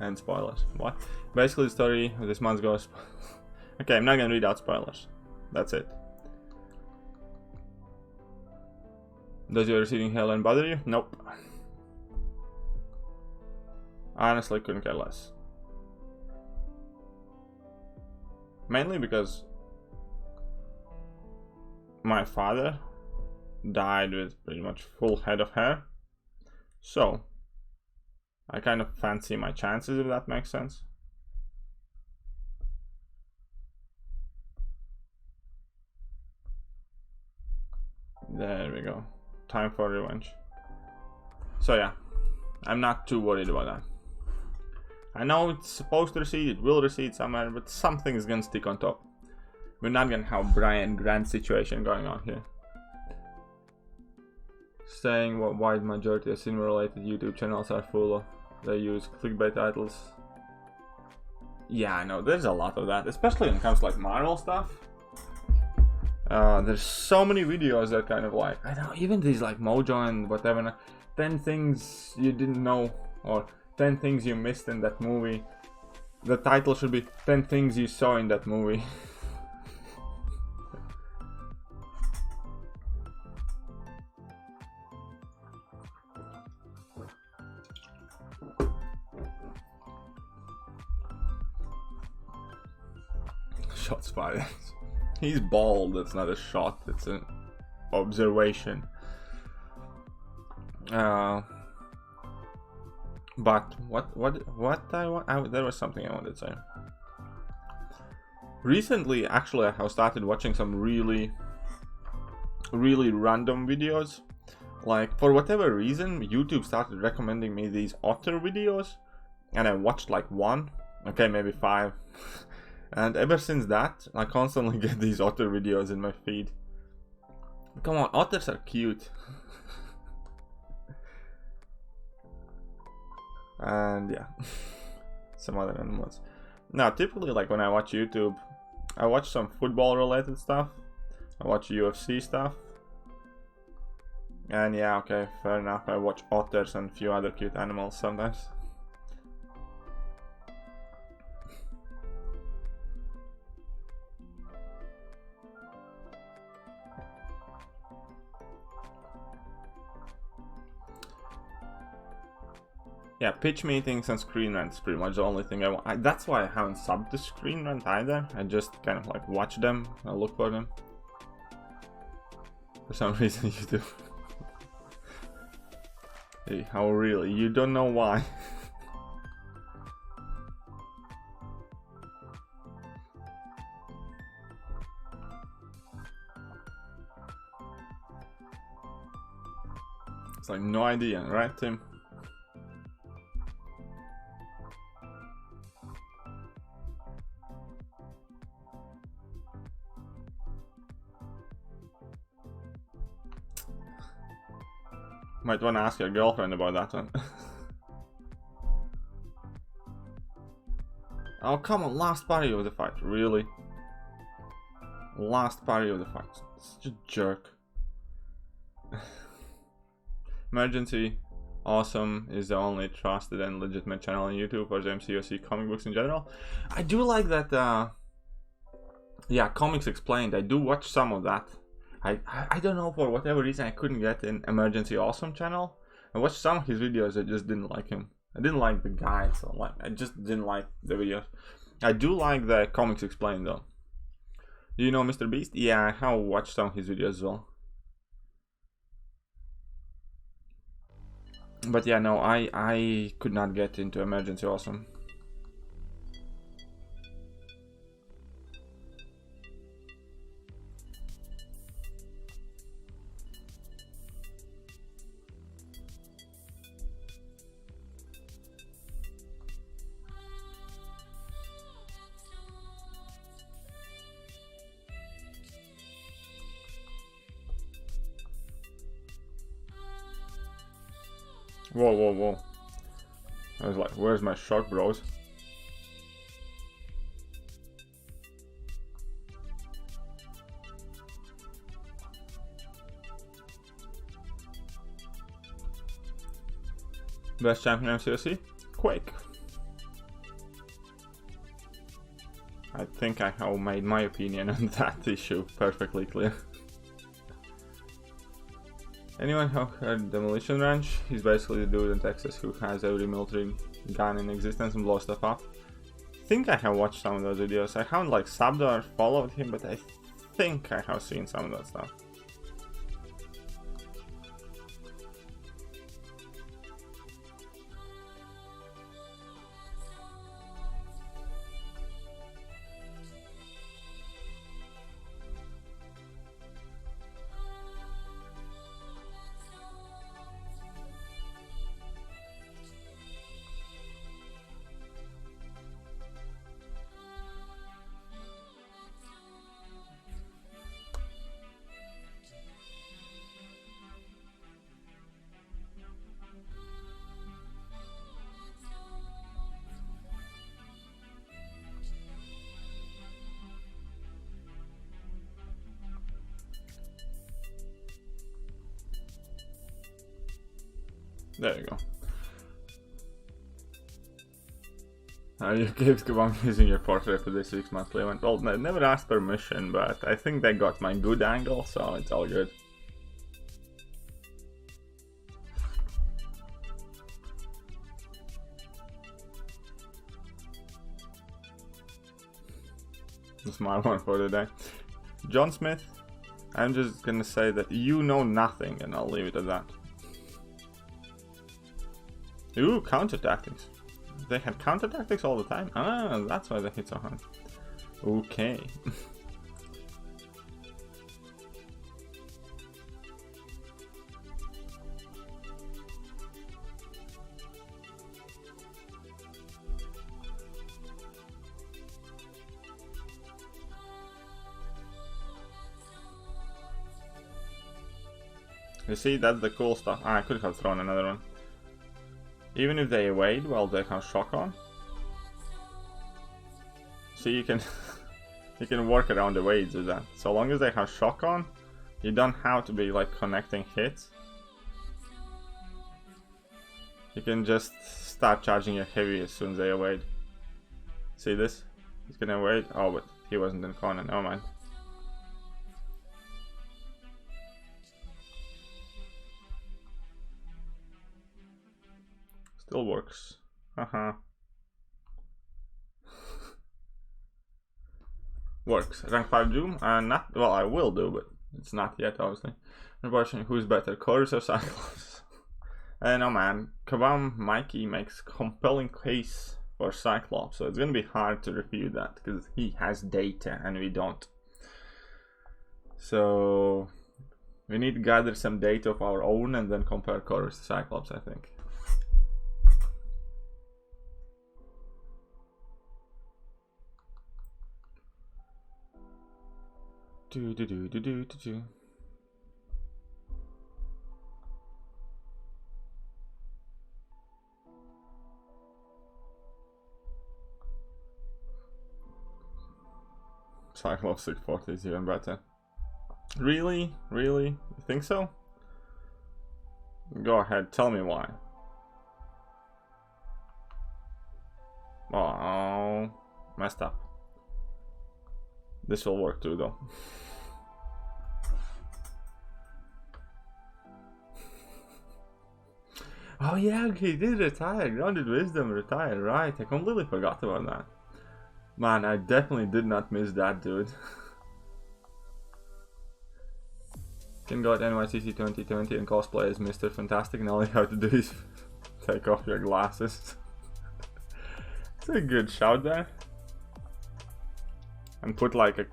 And spoilers. What? Basically the story of this month goes... Okay, I'm not gonna read out spoilers. That's it. Does your receiving Helen bother you? Nope. Honestly, couldn't care less. Mainly because my father died with pretty much full head of hair. So, I kind of fancy my chances, if that makes sense. There we go. Time for revenge. So yeah, I'm not too worried about that. I know it's supposed to recede, it will recede somewhere, but something is gonna stick on top. We're not gonna have Brian Grant situation going on here. Saying what wide majority of cinema related YouTube channels are full of. They use clickbait titles. Yeah, I know, there's a lot of that, especially when it comes to like Marvel stuff. There's so many videos that kind of like, I don't know, even these like Mojo and whatever, 10 things you didn't know, or 10 things you missed in that movie. The title should be 10 things you saw in that movie. Shots fired. He's bald, that's not a shot, it's an observation. But there was something I wanted to say. Recently, actually, I have started watching some really random videos. Like, for whatever reason, YouTube started recommending me these otter videos, and I watched like one, okay, maybe 5. And ever since that, I constantly get these otter videos in my feed. Come on, otters are cute. And yeah, some other animals. Now, typically, like when I watch YouTube, I watch some football related stuff. I watch UFC stuff. And yeah, okay, fair enough. I watch otters and a few other cute animals sometimes. Yeah, pitch meetings and Screen Rant is pretty much the only thing I want. That's why I haven't subbed to Screen Rant either. I just kind of like watch them, I look for them. For some reason you do. Hey, how really? You don't know why. It's like no idea, right, Tim? Might want to ask your girlfriend about that one. Oh, come on, last party of the fight, really? Last party of the fight, such a jerk. Emergency Awesome is the only trusted and legitimate channel on YouTube for the MCOC comic books in general. I do like that, yeah, Comics Explained, I do watch some of that. I don't know, for whatever reason I couldn't get an Emergency Awesome channel. I watched some of his videos, I just didn't like him. I didn't like the guy, so like I just didn't like the videos. I do like the Comics Explained though. Do you know Mr. Beast? Yeah, I have watched some of his videos as well. But yeah, no, I could not get into Emergency Awesome. Whoa, whoa, whoa. I was like, where's my shock, bros? Best champion MCOC? Quake. I think I have made my opinion on that issue perfectly clear. Anyone who heard Demolition Ranch? He's basically the dude in Texas who has every military gun in existence and blows stuff up. I think I have watched some of those videos. I haven't like subbed or followed him, but I think I have seen some of that stuff. There you go. You keep using your portrait for this 6-monthly event. Well, I never asked permission, but I think they got my good angle, so it's all good. That's my one for today. John Smith, I'm just gonna say that you know nothing, and I'll leave it at that. Ooh, counter tactics. They had counter tactics all the time? Ah, that's why they hit so hard. Okay. You see, that's the cool stuff. Ah, I could have thrown another one. Even if they evade while they have shock on. See, you can you can work around the evades with that. So long as they have shock on, you don't have to be like connecting hits. You can just start charging your heavy as soon as they evade. See this? He's gonna evade. Oh, but he wasn't in corner. Never mind. Still still works. Haha. Works. Rank 5 Doom? Not, well, I will do, but it's not yet, obviously. Unfortunately, who's better, Chorus or Cyclops? No, man. Kabam Mikey makes compelling case for Cyclops, so it's gonna be hard to refute that because he has data and we don't. So we need to gather some data of our own and then compare Chorus to Cyclops, I think. Do. Cyclops 640 is even better. Really? Really? You think so? Go ahead, tell me why. Oh, messed up. This will work too, though. Oh yeah, he did retire. Grounded Wisdom retired, right? I completely forgot about that. Man, I definitely did not miss that, dude. Can go at NYCC 2020 and cosplay as Mr. Fantastic, and all you have to do is take off your glasses. It's a good shout there. And put like a,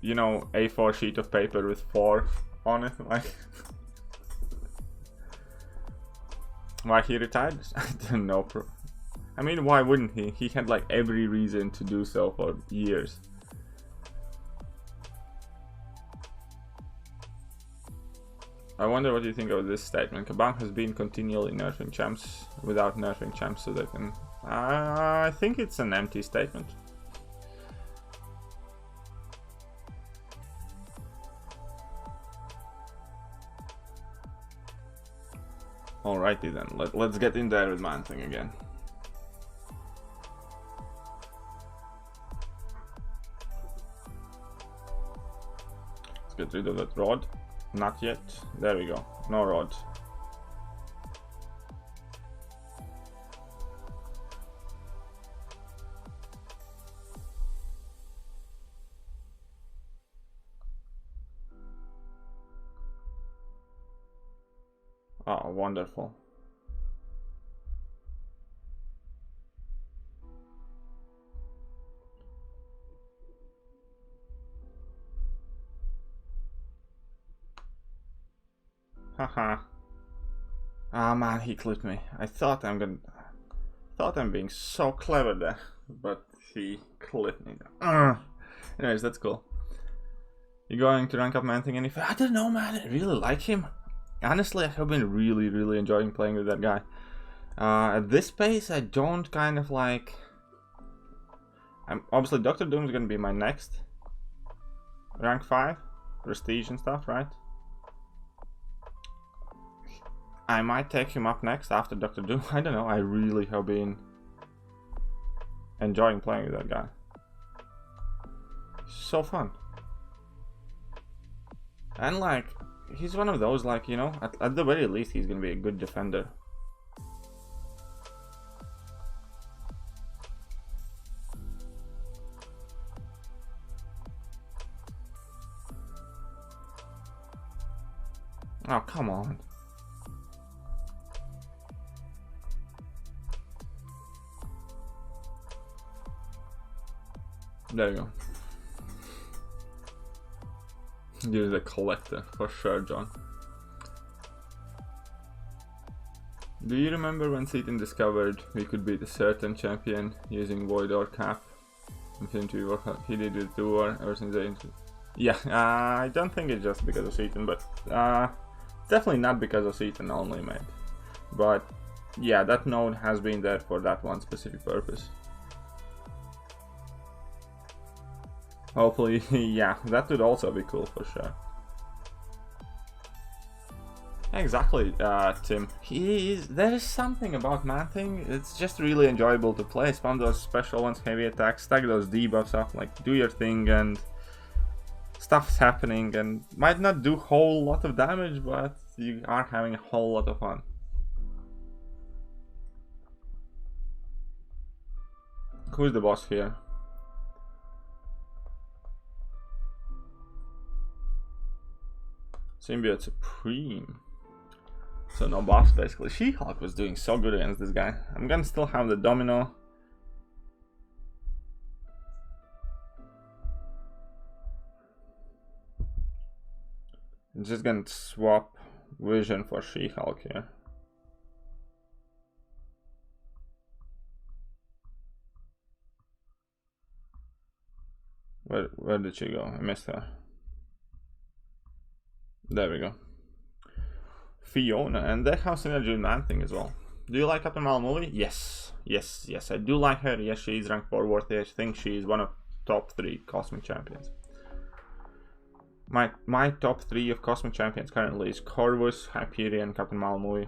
you know, A4 sheet of paper with 4 on it, like. Why he retired? I don't know. I mean, why wouldn't he? He had like every reason to do so for years. I wonder what you think of this statement. Kabam has been continually nerfing champs without nerfing champs so they can... I think it's an empty statement. Alrighty then, let's get in there with Man-Thing again. Let's get rid of that rod. Not yet. There we go. No rod. Oh, wonderful. Haha. Ah man, he clipped me. I thought I'm being so clever there, but he clipped me. Anyways, that's cool. You going to rank up Man-Thing any? I don't know, man. I really like him. Honestly, I have been really enjoying playing with that guy. At this pace, I don't kind of like... obviously, Dr. Doom is going to be my next. Rank 5, Prestige and stuff, right? I might take him up next after Dr. Doom. I don't know, I really have been enjoying playing with that guy. So fun. And like... he's one of those, like, you know, at the very least, he's gonna be a good defender. Oh, come on. There you go. You're the collector, for sure, John. Do you remember when Seaton discovered we could beat a certain champion using Void or Cap? Infinity War, he did it too, or ever since they... Yeah, I don't think it's just because of Seaton, but definitely not because of Seaton only, mate. But yeah, that node has been there for that one specific purpose. Hopefully, yeah, that would also be cool for sure. Exactly, Tim. There is something about Man-Thing, it's just really enjoyable to play. Spam those special ones, heavy attacks, stack those debuffs up, like do your thing and stuff's happening and might not do a whole lot of damage, but you are having a whole lot of fun. who's the boss here? Symbiote Supreme. So no boss basically. She-Hulk was doing so good against this guy. I'm gonna still have the Domino. I'm just gonna swap Vision for She-Hulk here. Where did she go? I missed her. There we go. Fiona, and they have synergy with Man-Thing as well. Do you like Captain Marvel movie? Yes. Yes, I do like her. Yes, she is ranked 4 worthy. I think she is one of top 3 Cosmic Champions. My top 3 of Cosmic Champions currently is Corvus, Hyperion, Captain Marvel movie.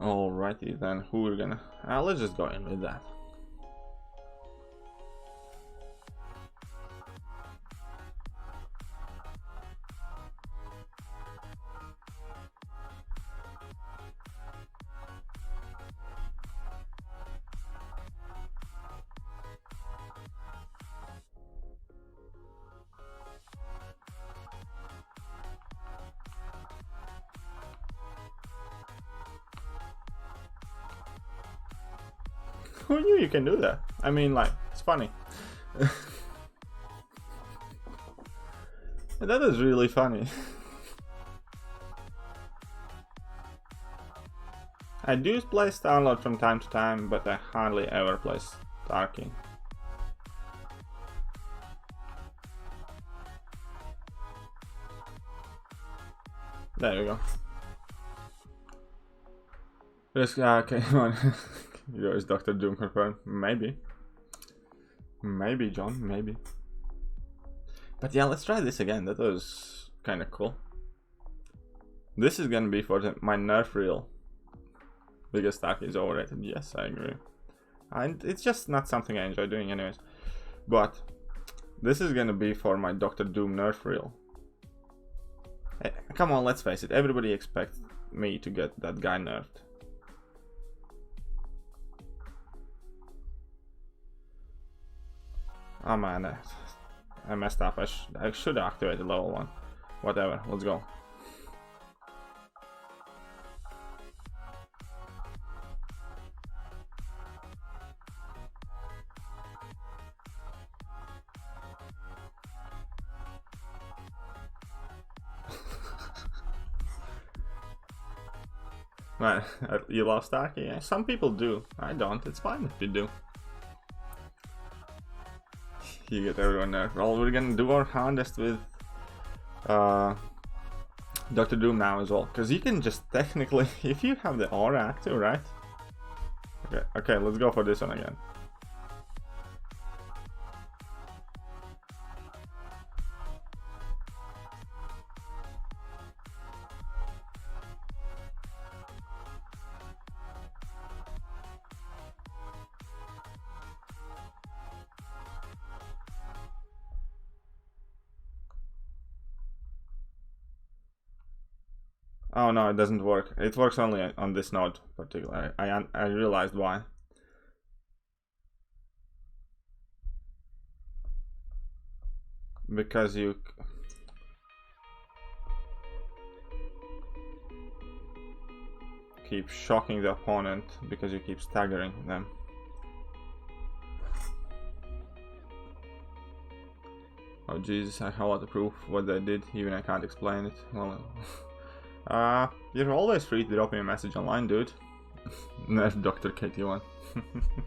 Alrighty then, who we're gonna... let's just go in with that. Who knew you can do that? I mean, like, it's funny. That is really funny. I do play Star-Lord from time to time, but I hardly ever play Starkey. There you go. Okay, come on. Yours Dr. Doom confirmed. Maybe. Maybe, John, maybe. But yeah, let's try this again. That was kind of cool. This is gonna be for my nerf reel. Because Starkey is overrated. Yes, I agree. And it's just not something I enjoy doing anyways. But this is gonna be for my Dr. Doom nerf reel. Hey, come on, let's face it. Everybody expects me to get that guy nerfed. Oh man, I messed up. I should have activated level 1. Whatever, let's go. Man, you love Starkey? Yeah, some people do. I don't. It's fine if you do. You get everyone there. Well, we're gonna do our hardest with Dr. Doom now as well, because you can just technically, if you have the aura active, right? Okay, let's go for this one again. Oh no, it doesn't work. It works only on this node particularly. I realized why. Because you keep shocking the opponent because you keep staggering them. Oh Jesus, I have a lot of proof what they did, even I can't explain it. Well, you're always free to drop me a message online, dude. Nerf Dr. KT1.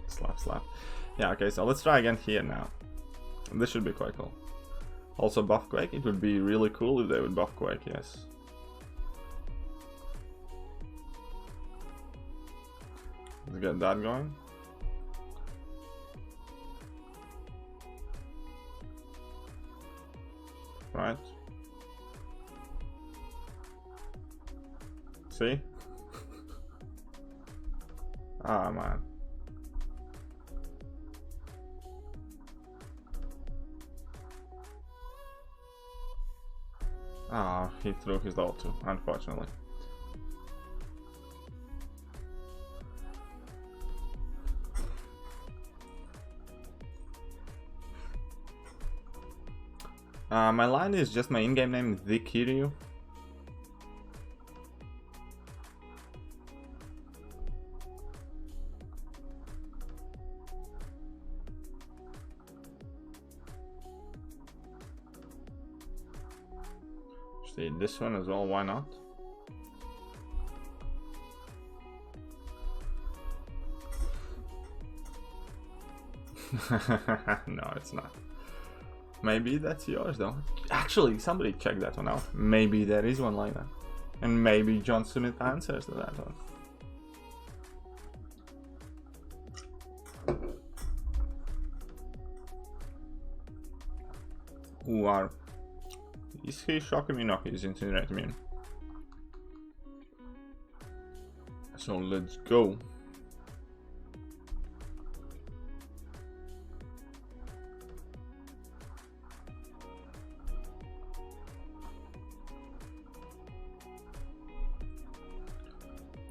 Slap, slap. Yeah, okay, so let's try again here now. This should be quite cool. Also buff Quake, it would be really cool if they would buff Quake, yes. Let's get that going. Right. See? Ah, man. Ah, he threw his level 2, unfortunately. My line is just my in-game name, Thekiryu. See this one as well, why not? No, it's not. Maybe that's yours though. Actually, somebody check that one out. Maybe there is one like that. And maybe John Smith answers to that one. Who are... Is he shocking me? No, he's incinerating me. So let's go.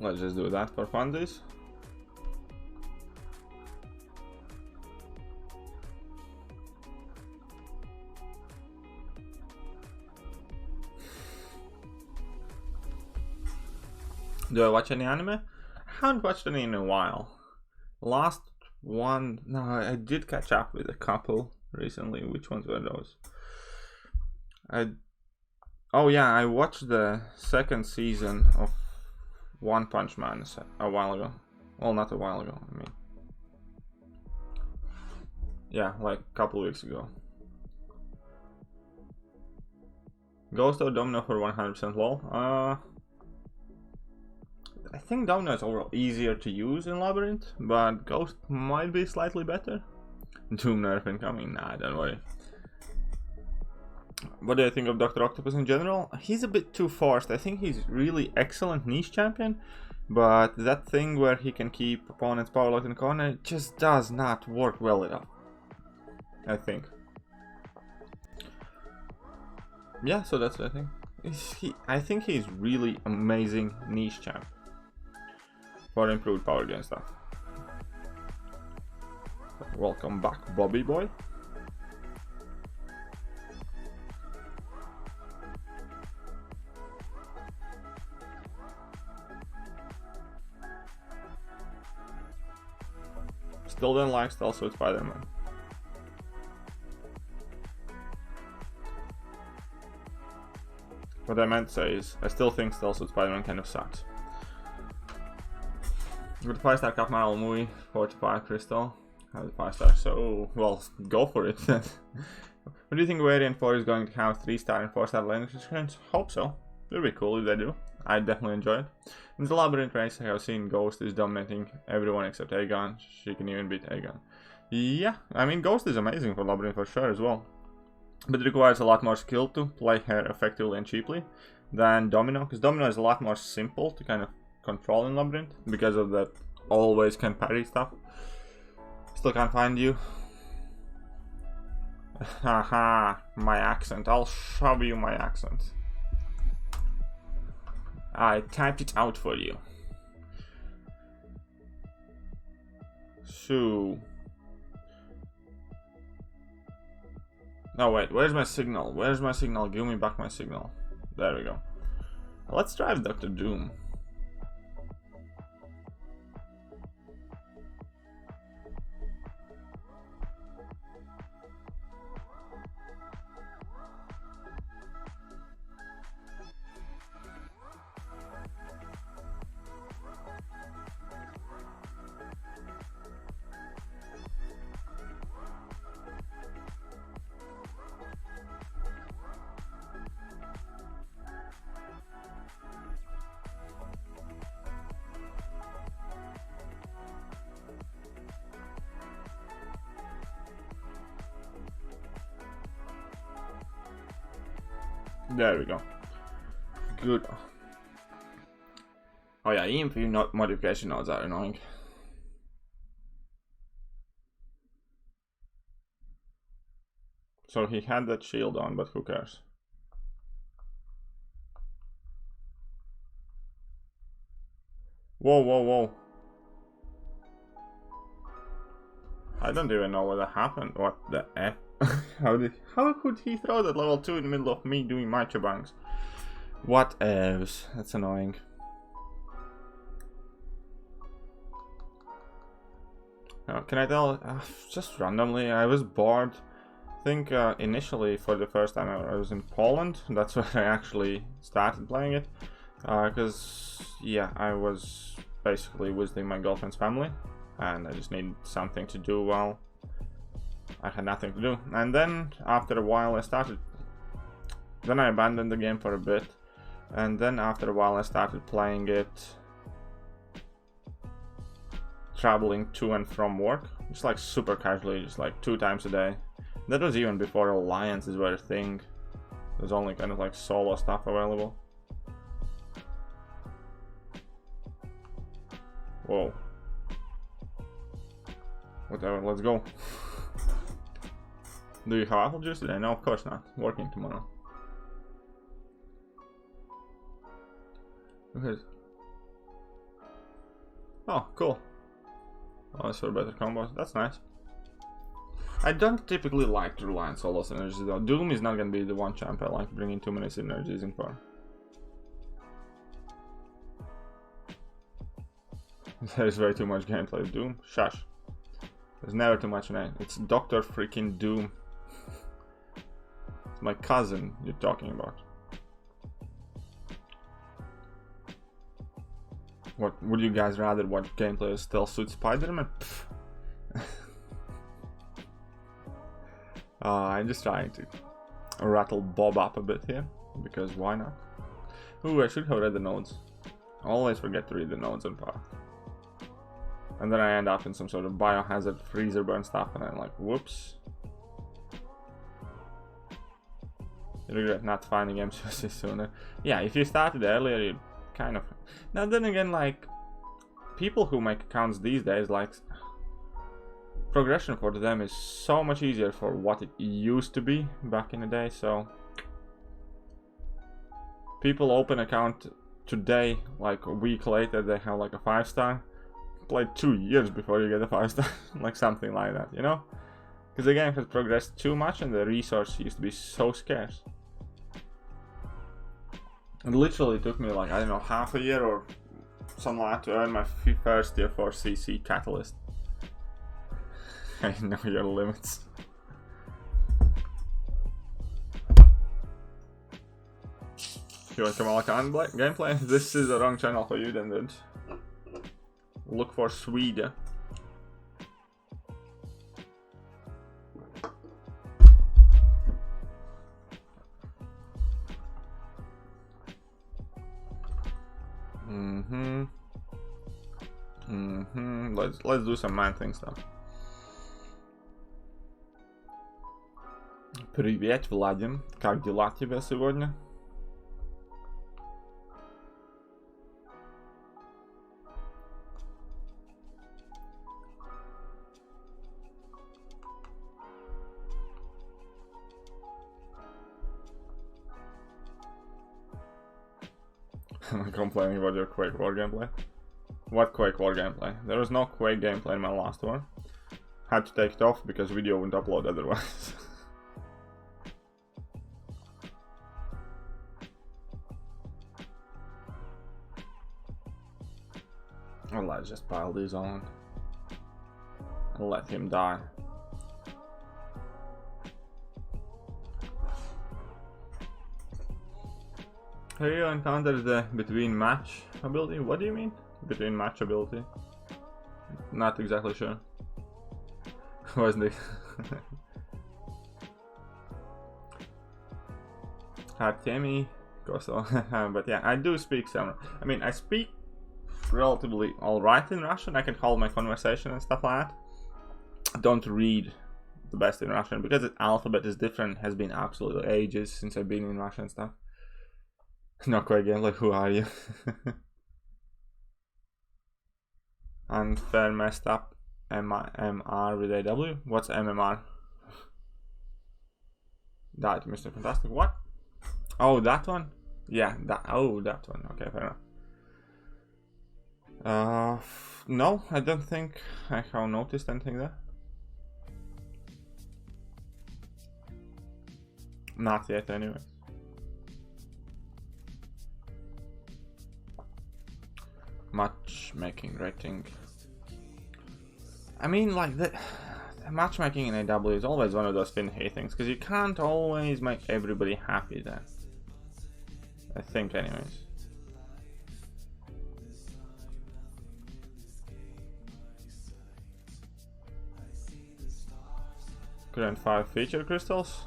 Let's just do that for funsies. Do I watch any anime? I haven't watched any in a while. Last one, no, I did catch up with a couple recently. Which ones were those? Oh yeah, I watched the second season of One Punch Man a while ago. Well, not a while ago, I mean. Yeah, like a couple weeks ago. Ghost or Domino for 100% lol? I think Domino is overall easier to use in Labyrinth, but Ghost might be slightly better. Doom nerf incoming? Nah, don't worry. What do I think of Dr. Octopus in general? He's a bit too forced. I think he's really excellent niche champion, but that thing where he can keep opponents power locked in the corner just does not work well enough, I think. Yeah, so that's what I think. I think he's really amazing niche champ for improved power gen stuff. Welcome back, Bobby boy. Still don't like Stealth Suit Spider-Man. What I meant to say is, I still think Stealth Suit Spider-Man kind of sucks. With 5-star Cap Model movie, 45 Crystal. Has 5-star, so well, go for it. What do you think Variant 4 is going to have 3-star and 4-star language screens? Hope so. It would be cool if they do. I definitely enjoy it. In the Labyrinth race, I have seen Ghost is dominating everyone except Aegon. She can even beat Aegon. Yeah, I mean, Ghost is amazing for Labyrinth for sure as well. But it requires a lot more skill to play her effectively and cheaply than Domino, because Domino is a lot more simple to kind of control in Labyrinth because of that always can parry stuff. Still can't find you. Haha, my accent. I'll show you my accent. I typed it out for you. So... No, wait, where's my signal? Where's my signal? Give me back my signal. There we go. Let's drive Dr. Doom. There we go. Good. Oh yeah, EMP modification nodes are annoying. So he had that shield on, but who cares? Whoa, whoa, whoa. I don't even know what that happened. What the F? How could he throw that level 2 in the middle of me doing matcha banks? What else? That's annoying. Can I tell? Just randomly, I was bored. I think initially, for the first time I was in Poland. That's where I actually started playing it. Because, yeah, I was basically visiting my girlfriend's family. And I just needed something to do while I had nothing to do. And then, after a while, Then I abandoned the game for a bit. And then, after a while, I started playing it traveling to and from work, just like super casually, just like 2 times a day. That was even before alliances were a thing. There's only kind of like solo stuff available. Whoa. Whatever, let's go. Do you have apple juice today? No, of course not. Working tomorrow. Okay. Oh, cool. Oh, that's for better combos. That's nice. I don't typically like to rely on solo synergies though. Doom is not gonna be the one champ I like bringing too many synergies in for. There's way too much gameplay of Doom. Shush. There's never too much in it. It's Dr. freaking Doom. It's my cousin you're talking about. What would you guys rather watch gameplay of Stealth Suit Spider-Man? I'm just trying to rattle Bob up a bit here, because why not? Ooh, I should have read the notes. I always forget to read the notes on Path. And then I end up in some sort of biohazard freezer burn stuff, and I'm like, whoops. You regret not finding MCOC sooner. Yeah, if you started earlier, you kind of. Now then again, like, people who make accounts these days, like, progression for them is so much easier for what it used to be back in the day. So people open account today, like a week later they have like a 5-star. Play 2 years before you get a 5-star. Like something like that, you know, because the game has progressed too much and the resource used to be so scarce. It literally took me like, I don't know, half a year or something like that to earn my first tier 4 CC catalyst. I know your limits. You want Kamala Khan gameplay? This is the wrong channel for you then, dude. Look for Sweden. Let's do some man-thing stuff. Привет, Владим. Как дела тебя сегодня? I'm complaining about your Quake War gameplay. What Quake War gameplay? There was no Quake gameplay in my last one. Had to take it off because video wouldn't upload otherwise. Well, let's just pile these on and let him die. Have you encountered the between match ability? What do you mean? Between match ability? Not exactly sure. Wasn't it? Artemi Koso. But yeah, I do speak some. I mean, I speak relatively alright in Russian. I can hold my conversation and stuff like that. I don't read the best in Russian because the alphabet is different. Has been absolutely ages since I've been in Russia and stuff. Not quite again, like, who are you? Unfair messed up MR with AW. What's MMR? That Mr. Fantastic. What? Oh, that one? Yeah, that. Oh, that one. Okay, fair No, I don't think I have noticed anything there. Not yet, anyway. Matchmaking rating. I mean, like, the matchmaking in AW is always one of those fin-hay things, because you can't always make everybody happy there. I think, anyways. Current 5 feature crystals.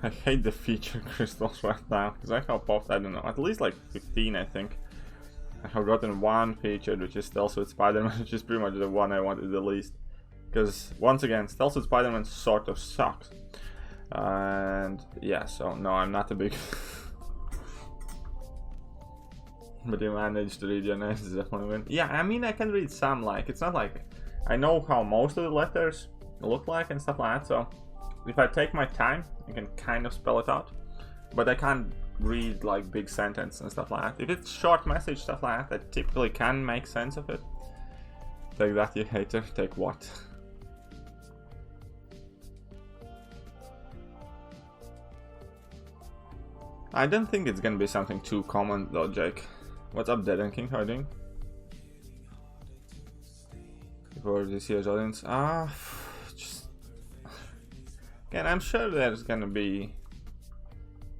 I hate the feature crystals right now, because I have popped, I don't know, at least like 15, I think. I have gotten one featured, which is Stealth with Spider-Man, which is pretty much the one I wanted the least. Because, once again, Stealth with Spider-Man sort of sucks. And, yeah, so, no, I'm not a big... But you managed to read your names, is definitely a win. Yeah, I mean, I can read some, like, it's not like... I know how most of the letters look like and stuff like that, so... If I take my time, I can kind of spell it out. But I can't read like big sentence and stuff like that. If it's short message, stuff like that, I typically can make sense of it. Take that, you hater. Take what? I don't think it's gonna be something too common though, Jake. What's up, Dead and King? How are you doing? For this year's audience? Again, I'm sure there's gonna be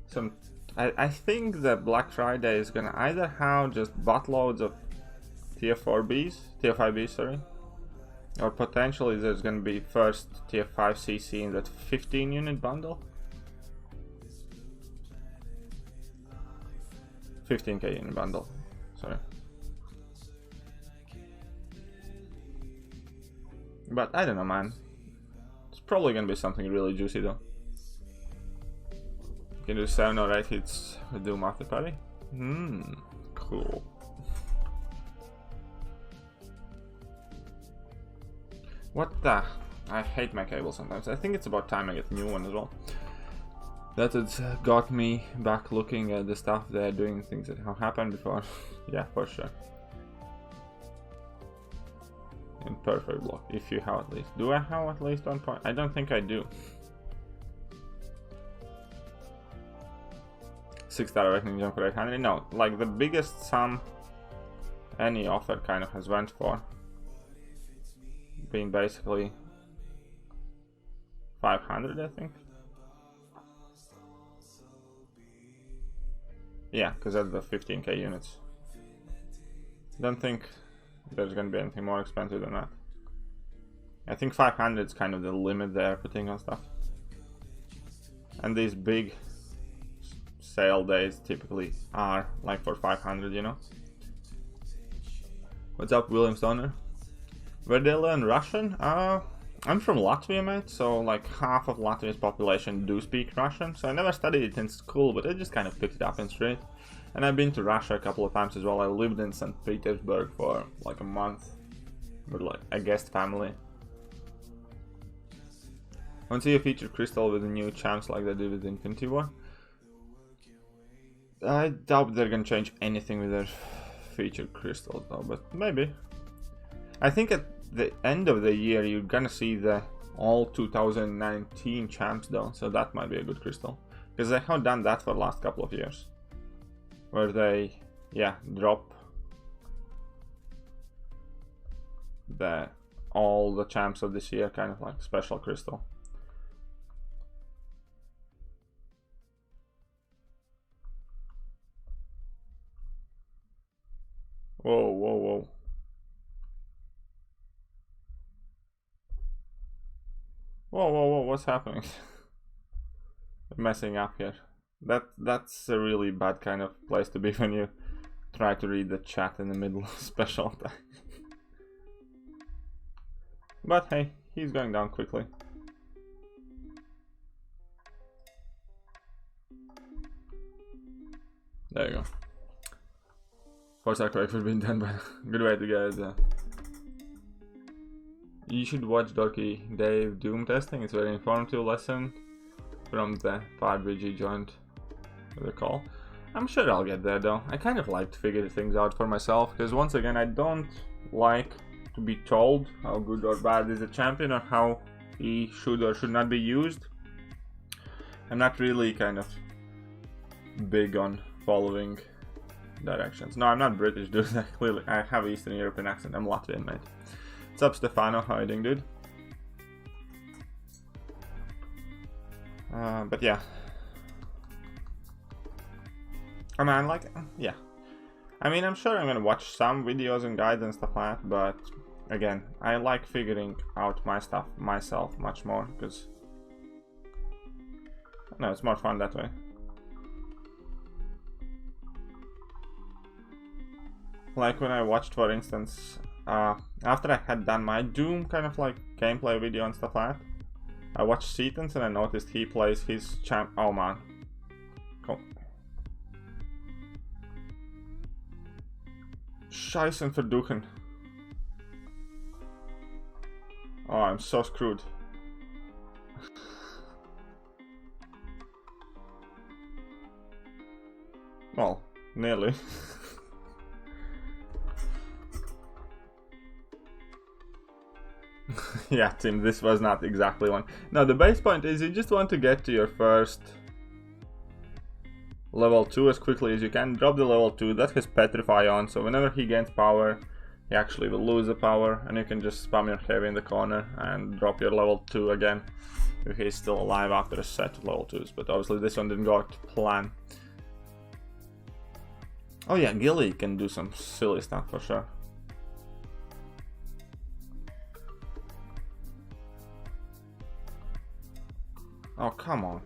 some... I think that Black Friday is gonna either have just buttloads of tier 4Bs, tier 5Bs, sorry. Or potentially there's gonna be first tier 5 CC in that 15 unit bundle. 15k unit bundle, sorry. But I don't know, man. It's probably gonna be something really juicy though. You can do 7 or 8 hits with Doom after party. Cool. What the? I hate my cable sometimes. I think it's about time I get a new one as well. That has got me back looking at the stuff they're doing, things that have happened before. Yeah, for sure. In perfect block, if you have at least. Do I have at least 1 point? I don't think I do. 6-star Awakening Jump for 800? No, like the biggest sum any offer kind of has went for. Being basically 500, I think. Yeah, because that's the 15k units. Don't think there's gonna be anything more expensive than that. I think 500 is kind of the limit they're putting on stuff. And these big sale days typically are like for 500, you know. What's up, William Stoner? Where they learn Russian? I'm from Latvia, mate, so like half of Latvia's population do speak Russian, so I never studied it in school, but I just kind of picked it up in street. And I've been to Russia a couple of times as well. I lived in St. Petersburg for like a month with like a guest family. I want to see a featured crystal with the new champs like they did with Infinity War. I doubt they're gonna change anything with their featured crystals though, but maybe. I think at the end of the year you're gonna see the all 2019 champs though, so that might be a good crystal. Because they have done that for the last couple of years. Where they, yeah, drop all the champs of this year, kind of like special crystal. Whoa, whoa, whoa. Whoa, whoa, whoa, what's happening? Messing up here. That's a really bad kind of place to be when you try to read the chat in the middle of special time. But hey, he's going down quickly. There you go. Force Arcade for being done, but good way to get it. You should watch Dorky Dave Doom testing. It's a very informative lesson from the part which he joined the call. I'm sure I'll get there though. I kind of like to figure things out for myself, because once again, I don't like to be told how good or bad is a champion or how he should or should not be used. I'm not really kind of big on following directions. No, I'm not British, dude. Clearly, I have Eastern European accent. I'm Latvian, mate. What's up, Stefano? How are you doing, dude? But yeah. I mean, like, yeah. I mean, I'm sure I'm gonna watch some videos and guides and stuff like that, but again, I like figuring out my stuff myself much more, because no, it's more fun that way. Like when I watched, for instance, after I had done my Doom kind of like gameplay video and stuff like that, I watched Seaton's and I noticed he plays his champ. Oh man. Cool. Scheißen verduchen. Oh, I'm so screwed. Well, nearly. Yeah, Tim, this was not exactly one. No, the base point is you just want to get to your first level 2 as quickly as you can. Drop the level 2, that has Petrify on, so whenever he gains power, he actually will lose the power, and you can just spam your heavy in the corner and drop your level 2 again if he's still alive after a set of level 2s, but obviously this one didn't go to plan. Oh yeah, Gilly can do some silly stuff for sure. Oh, come on.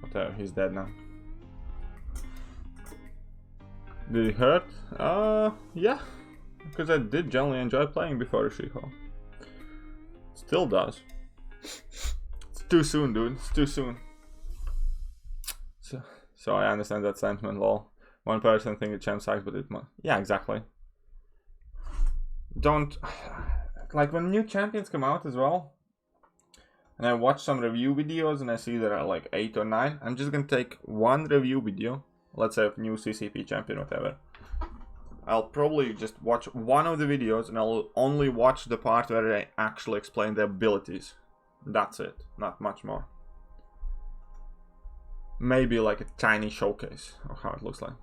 Whatever, he's dead now. Did it hurt? Yeah. Because I did generally enjoy playing before She-Hulk. Still does. It's too soon, dude. It's too soon. So I understand that sentiment, lol. One person thinks the champ sucks, but it must. Yeah, exactly. Don't... Like when new champions come out as well, and I watch some review videos and I see there are like 8 or 9, I'm just gonna take one review video, let's say a new CCP champion, whatever. I'll probably just watch one of the videos and I'll only watch the part where I actually explain the abilities. That's it, not much more. Maybe like a tiny showcase of how it looks like.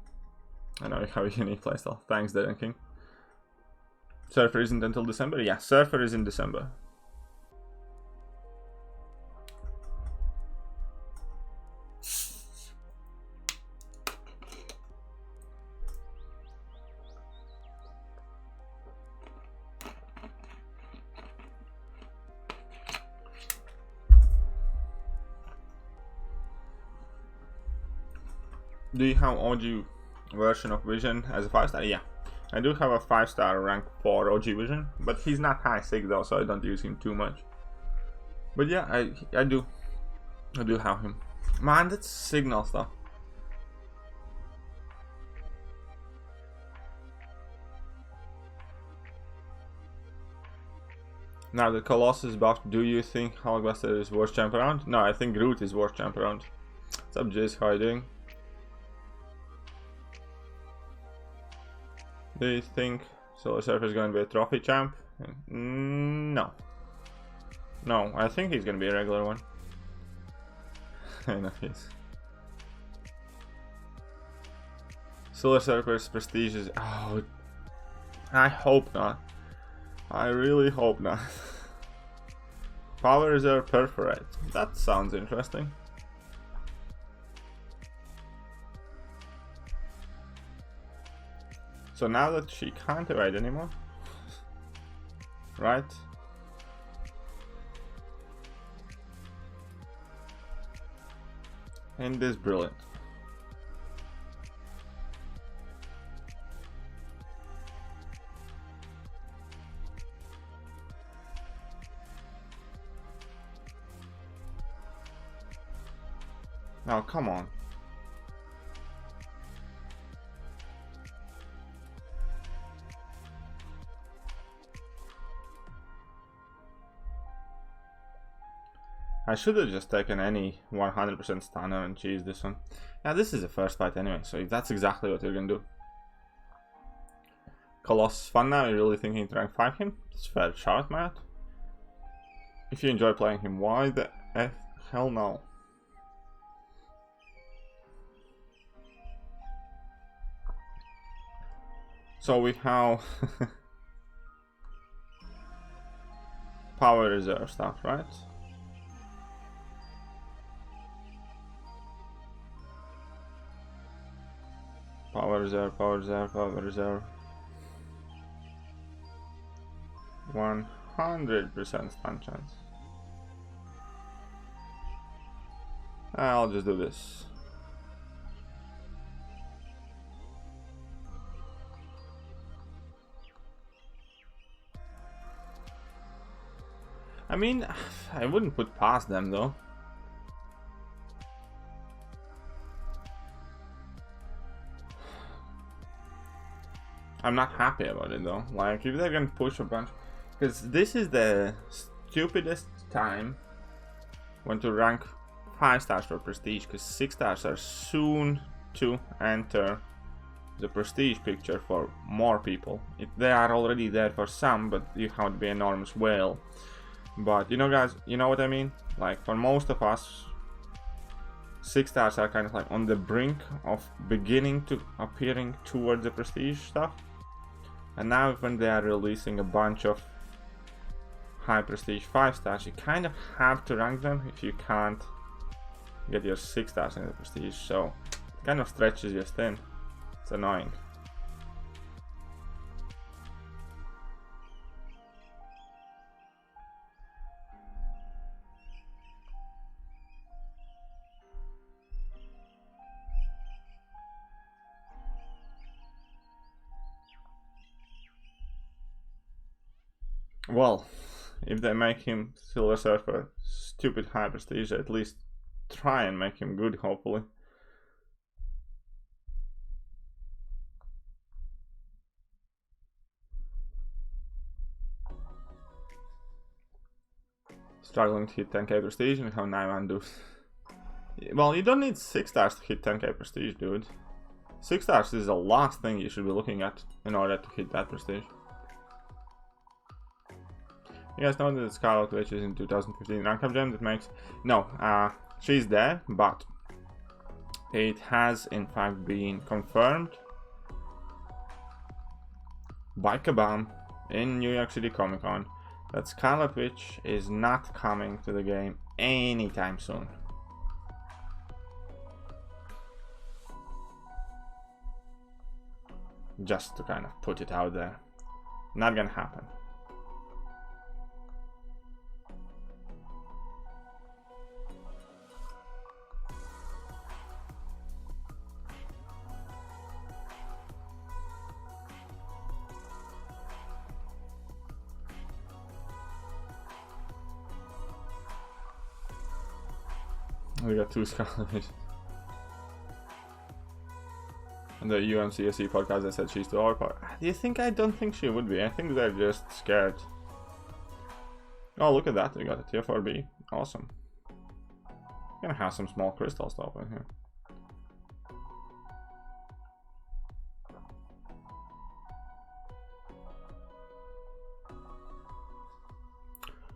I know you have a unique playstyle. Thanks, Darren King. Surfer isn't until December? Yeah, Surfer is in December. Do you have OG version of Vision as a 5-star? Yeah. I do have a 5-star rank 4 OG Vision, but he's not high 6 though, so I don't use him too much. But yeah, I do have him. Man, that's signal stuff. Now the Colossus buff, do you think Hulkbuster is worst champ around? No, I think Groot is worst champ around. What's up, Jizz? How are you doing? Do you think Solar Surfer is going to be a trophy champ? No. No, I think he's going to be a regular one. I know he is. Solar Surfer's prestige is... Oh, I hope not. I really hope not. Power Reserve Perforate. That sounds interesting. So now that she can't evade anymore, right? And this is brilliant. Oh, come on. I should have just taken any 100% stunner and cheese this one. Yeah, this is the first fight anyway, so that's exactly what you're gonna do. Colossus fun now, you're really thinking to rank 5 him? It's a fair shout, Matt. If you enjoy playing him, why the hell no? So we have power reserve stuff, right? Power reserve, power reserve, power reserve. 100% stun chance. I'll just do this. I mean, I wouldn't put past them though. I'm not happy about it though. Like, if they're gonna push a bunch, because this is the stupidest time when to rank 5 stars for prestige, because 6 stars are soon to enter the prestige picture for more people. They are already there for some, but you have to be enormous whale. But you know, guys, you know what I mean? Like, for most of us, 6 stars are kind of like on the brink of beginning to appearing towards the prestige stuff. And now when they are releasing a bunch of high prestige 5 stars, you kind of have to rank them if you can't get your 6 stars in the prestige. So it kind of stretches you thin. It's annoying. Well, if they make him Silver Surfer stupid high prestige, at least try and make him good, hopefully. Struggling to hit 10k prestige and have 9 undo. Well, you don't need 6 stars to hit 10k prestige, dude. 6 stars is the last thing you should be looking at in order to hit that prestige. You guys know that the Scarlet Witch is in 2015 rank up gem that makes... No, she's there, but it has in fact been confirmed by Kabam in New York City Comic Con that Scarlet Witch is not coming to the game anytime soon. Just to kind of put it out there. Not gonna happen. We got 2 Scarlet Witches. And the UMCSE podcast that said she's too overpowered. Do you think? I don't think she would be. I think they're just scared. Oh, look at that. We got a tier 4B. Awesome. Gonna have some small crystal stuff in here.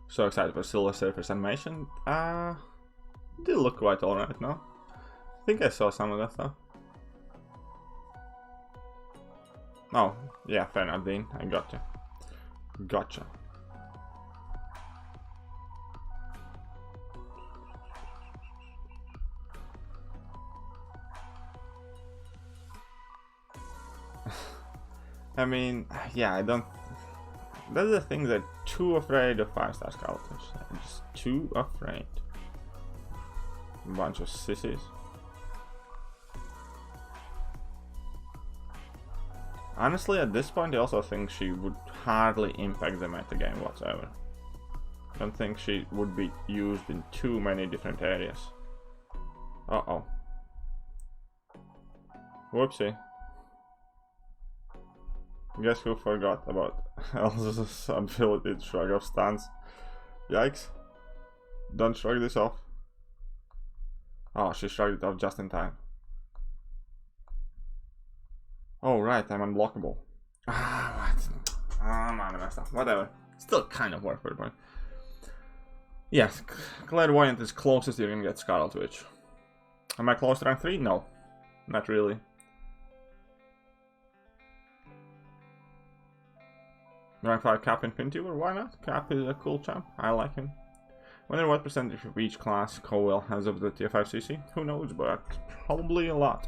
So excited for Silver Surfer's animation. Did look quite alright now. I think I saw some of that stuff. Oh, yeah, fair enough, Dean. I gotcha. Gotcha. I mean, yeah, I don't... That's the thing, they're too afraid of 5-star skeletons. They're just too afraid. Bunch of sissies. Honestly, at this point, I also think she would hardly impact the metagame whatsoever. I don't think she would be used in too many different areas. Uh-oh. Whoopsie. Guess who forgot about Elsa's ability to shrug off stance? Yikes. Don't shrug this off. Oh, she shrugged it off just in time. Oh, right, I'm unblockable. Ah, what? Oh, man, I messed up. Whatever. Still kind of work for the point. Yes, Clairvoyant is closest you can get Scarlet Witch. Am I close to rank 3? No. Not really. Rank 5 Cap Infinity War? Why not? Cap is a cool champ. I like him. Wonder what percentage of each class Cowell has of the TF5CC? Who knows, but probably a lot.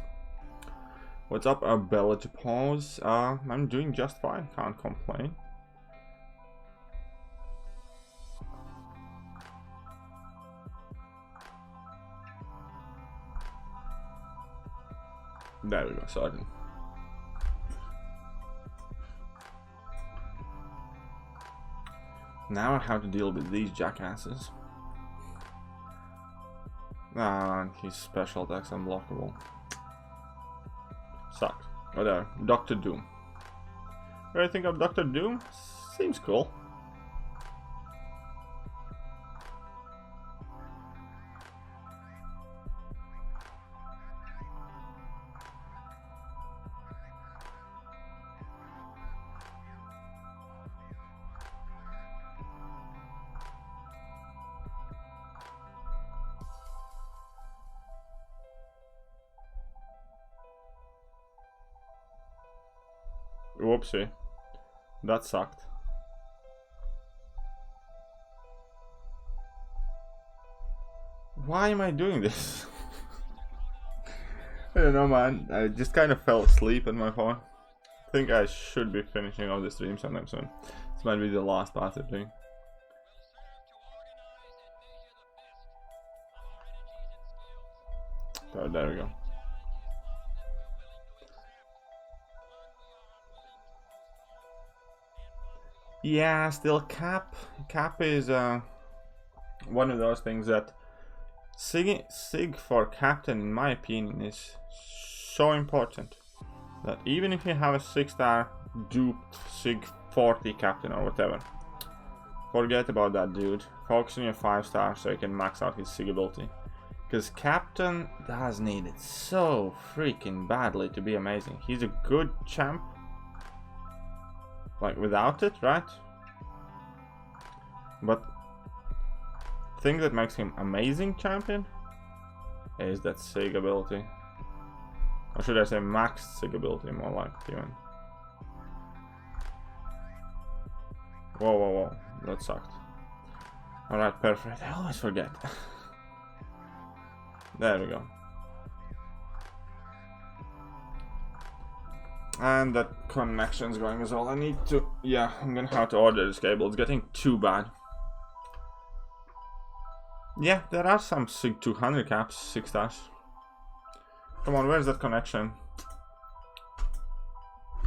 What's up, Bella Pause? I'm doing just fine, can't complain. There we go, sorry. Now I have to deal with these jackasses. Ah, and his special attack's unblockable. Sucks. Whatever. Doctor Doom. What do you think of Doctor Doom? Seems cool. Whoopsie. That sucked. Why am I doing this? I don't know, man. I just kind of fell asleep on my phone. I think I should be finishing off the stream sometime soon. This might be the last part of doing. So there we go. Yeah, still Cap. Cap is one of those things that Sig for Captain, in my opinion, is so important that even if you have a 6-star duped Sig 40 Captain or whatever, forget about that dude. Focus on your 5-star so you can max out his Sig ability. Because Captain does need it so freaking badly to be amazing. He's a good champ. Like, without it, right? But the thing that makes him amazing champion is that Sig ability. Or should I say max Sig ability, more like, even. Whoa, whoa, whoa. That sucked. Alright, perfect. I always forget. There we go. And that connection's going as well. I need to... Yeah, I'm gonna have to order this cable. It's getting too bad. Yeah, there are some Sig 200 caps, 6 stars. Come on, where's that connection?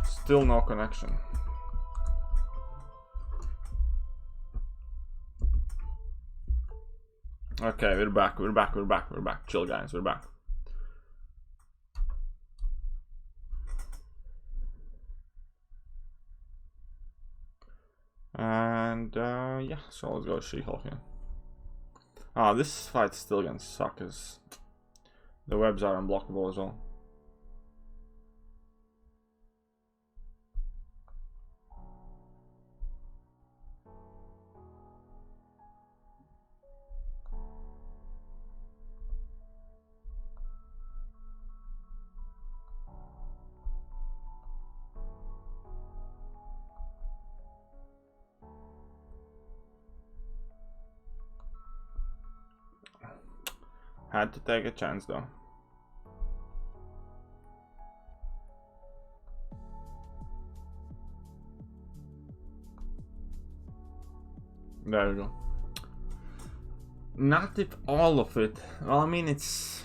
Still no connection. Okay, we're back. Chill, guys, we're back. And yeah, so let's go She-Hulk here. Ah, this fight's still gonna suck as the webs are unblockable as well. Had to take a chance though. There we go. Not if all of it. Well, I mean, it's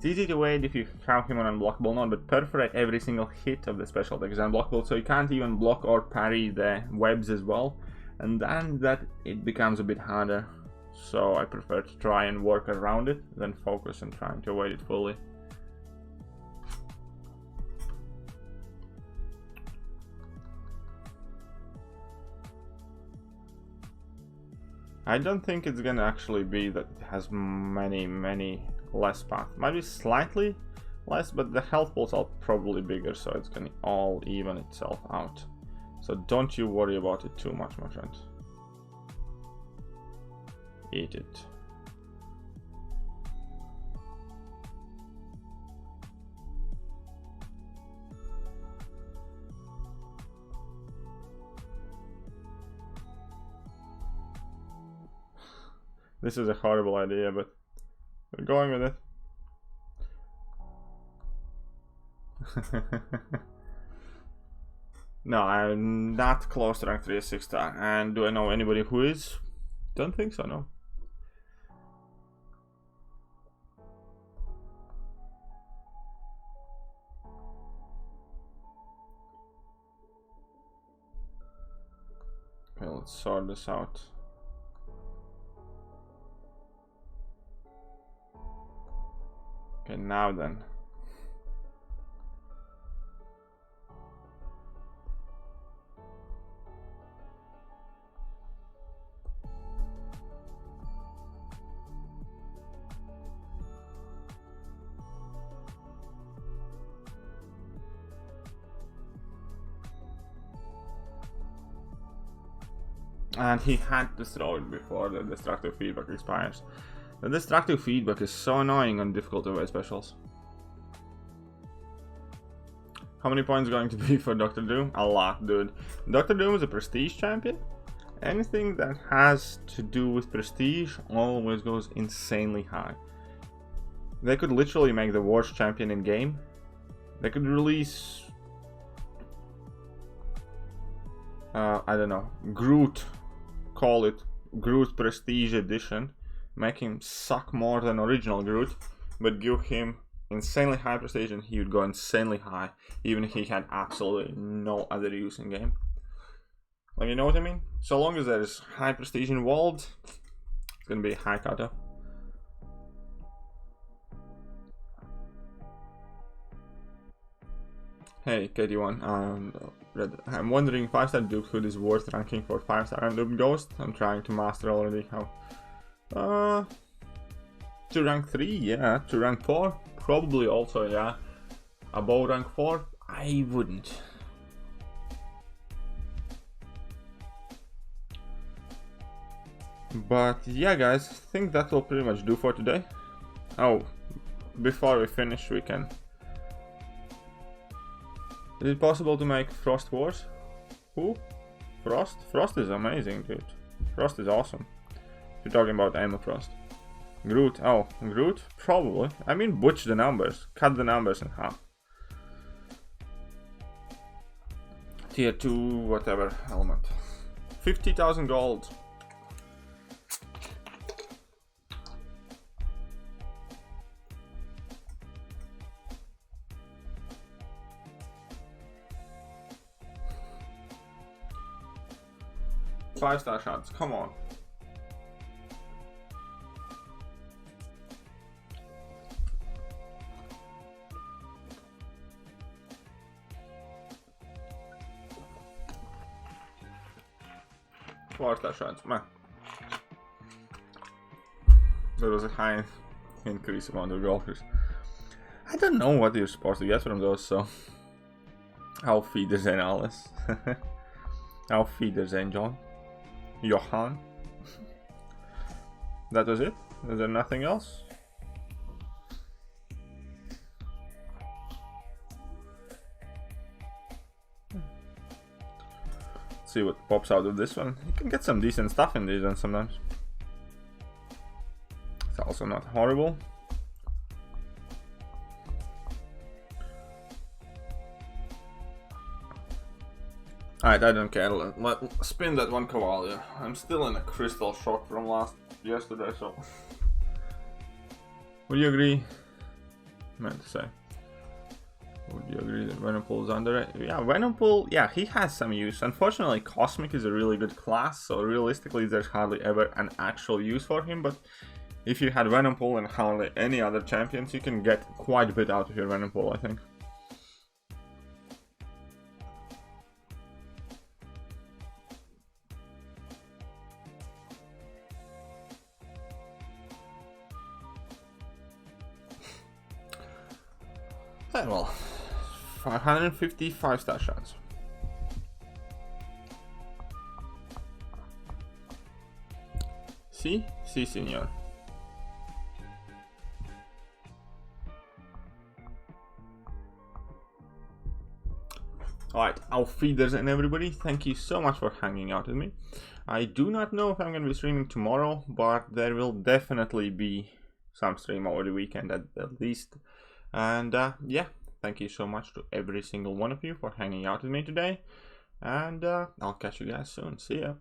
easy to wait if you have him on unblockable node, but perforate every single hit of the special attack is unblockable, so you can't even block or parry the webs as well, and then that it becomes a bit harder. So I prefer to try and work around it than focus on trying to avoid it fully. I don't think it's gonna actually be that it has many less path. Might be slightly less, but the health pools are probably bigger, so it's gonna all even itself out. So don't you worry about it too much, my friend. Eat it. This is a horrible idea, but we're going with it. No, I'm not close to rank 3 6-star. And do I know anybody who is? Don't think so, no. Okay, let's sort this out. Okay, now then. And he had to throw it before the destructive feedback expires. The destructive feedback is so annoying on difficult away specials. How many points going to be for Dr. Doom? A lot, dude. Dr. Doom is a prestige champion. Anything that has to do with prestige always goes insanely high. They could literally make the worst champion in game. They could release... I don't know, Groot. Call it Groot Prestige Edition. Make him suck more than original Groot, but give him insanely high prestige and he would go insanely high, even if he had absolutely no other use in game. Like, you know what I mean? So long as there's high prestige involved, it's gonna be a high cutoff. Hey, KD1, I'm wondering 5-star Duke Hood is worth ranking for 5-star random Ghost. I'm trying to master already how. To rank 3, yeah. To rank 4, probably also, yeah. Above rank 4, I wouldn't. But yeah, guys, I think that will pretty much do for today. Oh, before we finish, we can... Is it possible to make Frost Wars? Who? Frost? Frost is amazing, dude. Frost is awesome. If you're talking about Emma Frost. Groot. Oh, Groot? Probably. I mean, butch the numbers. Cut the numbers in half. Tier 2, whatever, element. 50,000 gold. Five-star shots, come on. Four-star shots, man. There was a high increase amount of golfers. I don't know what you're supposed to get from those, so... I'll feed the Zen Alice. I'll feed the Zen John. Johan. That was it? Is there nothing else? Let's see what pops out of this one. You can get some decent stuff in these ones sometimes. It's also not horrible. Alright, I don't care. Let spin that one Cavalier. I'm still in a crystal shock from yesterday, so... Would you agree? I meant to say. Would you agree that Venompool is underrated? Yeah, Venompool, yeah, he has some use. Unfortunately, Cosmic is a really good class, so realistically there's hardly ever an actual use for him, but if you had Venompool and hardly any other champions, you can get quite a bit out of your Venompool, I think. Well, 555 star shots. Si, señor. Alright, auf Wiedersehen everybody. Thank you so much for hanging out with me. I do not know if I'm going to be streaming tomorrow, but there will definitely be some stream over the weekend at least. And yeah, thank you so much to every single one of you for hanging out with me today. And I'll catch you guys soon. See ya.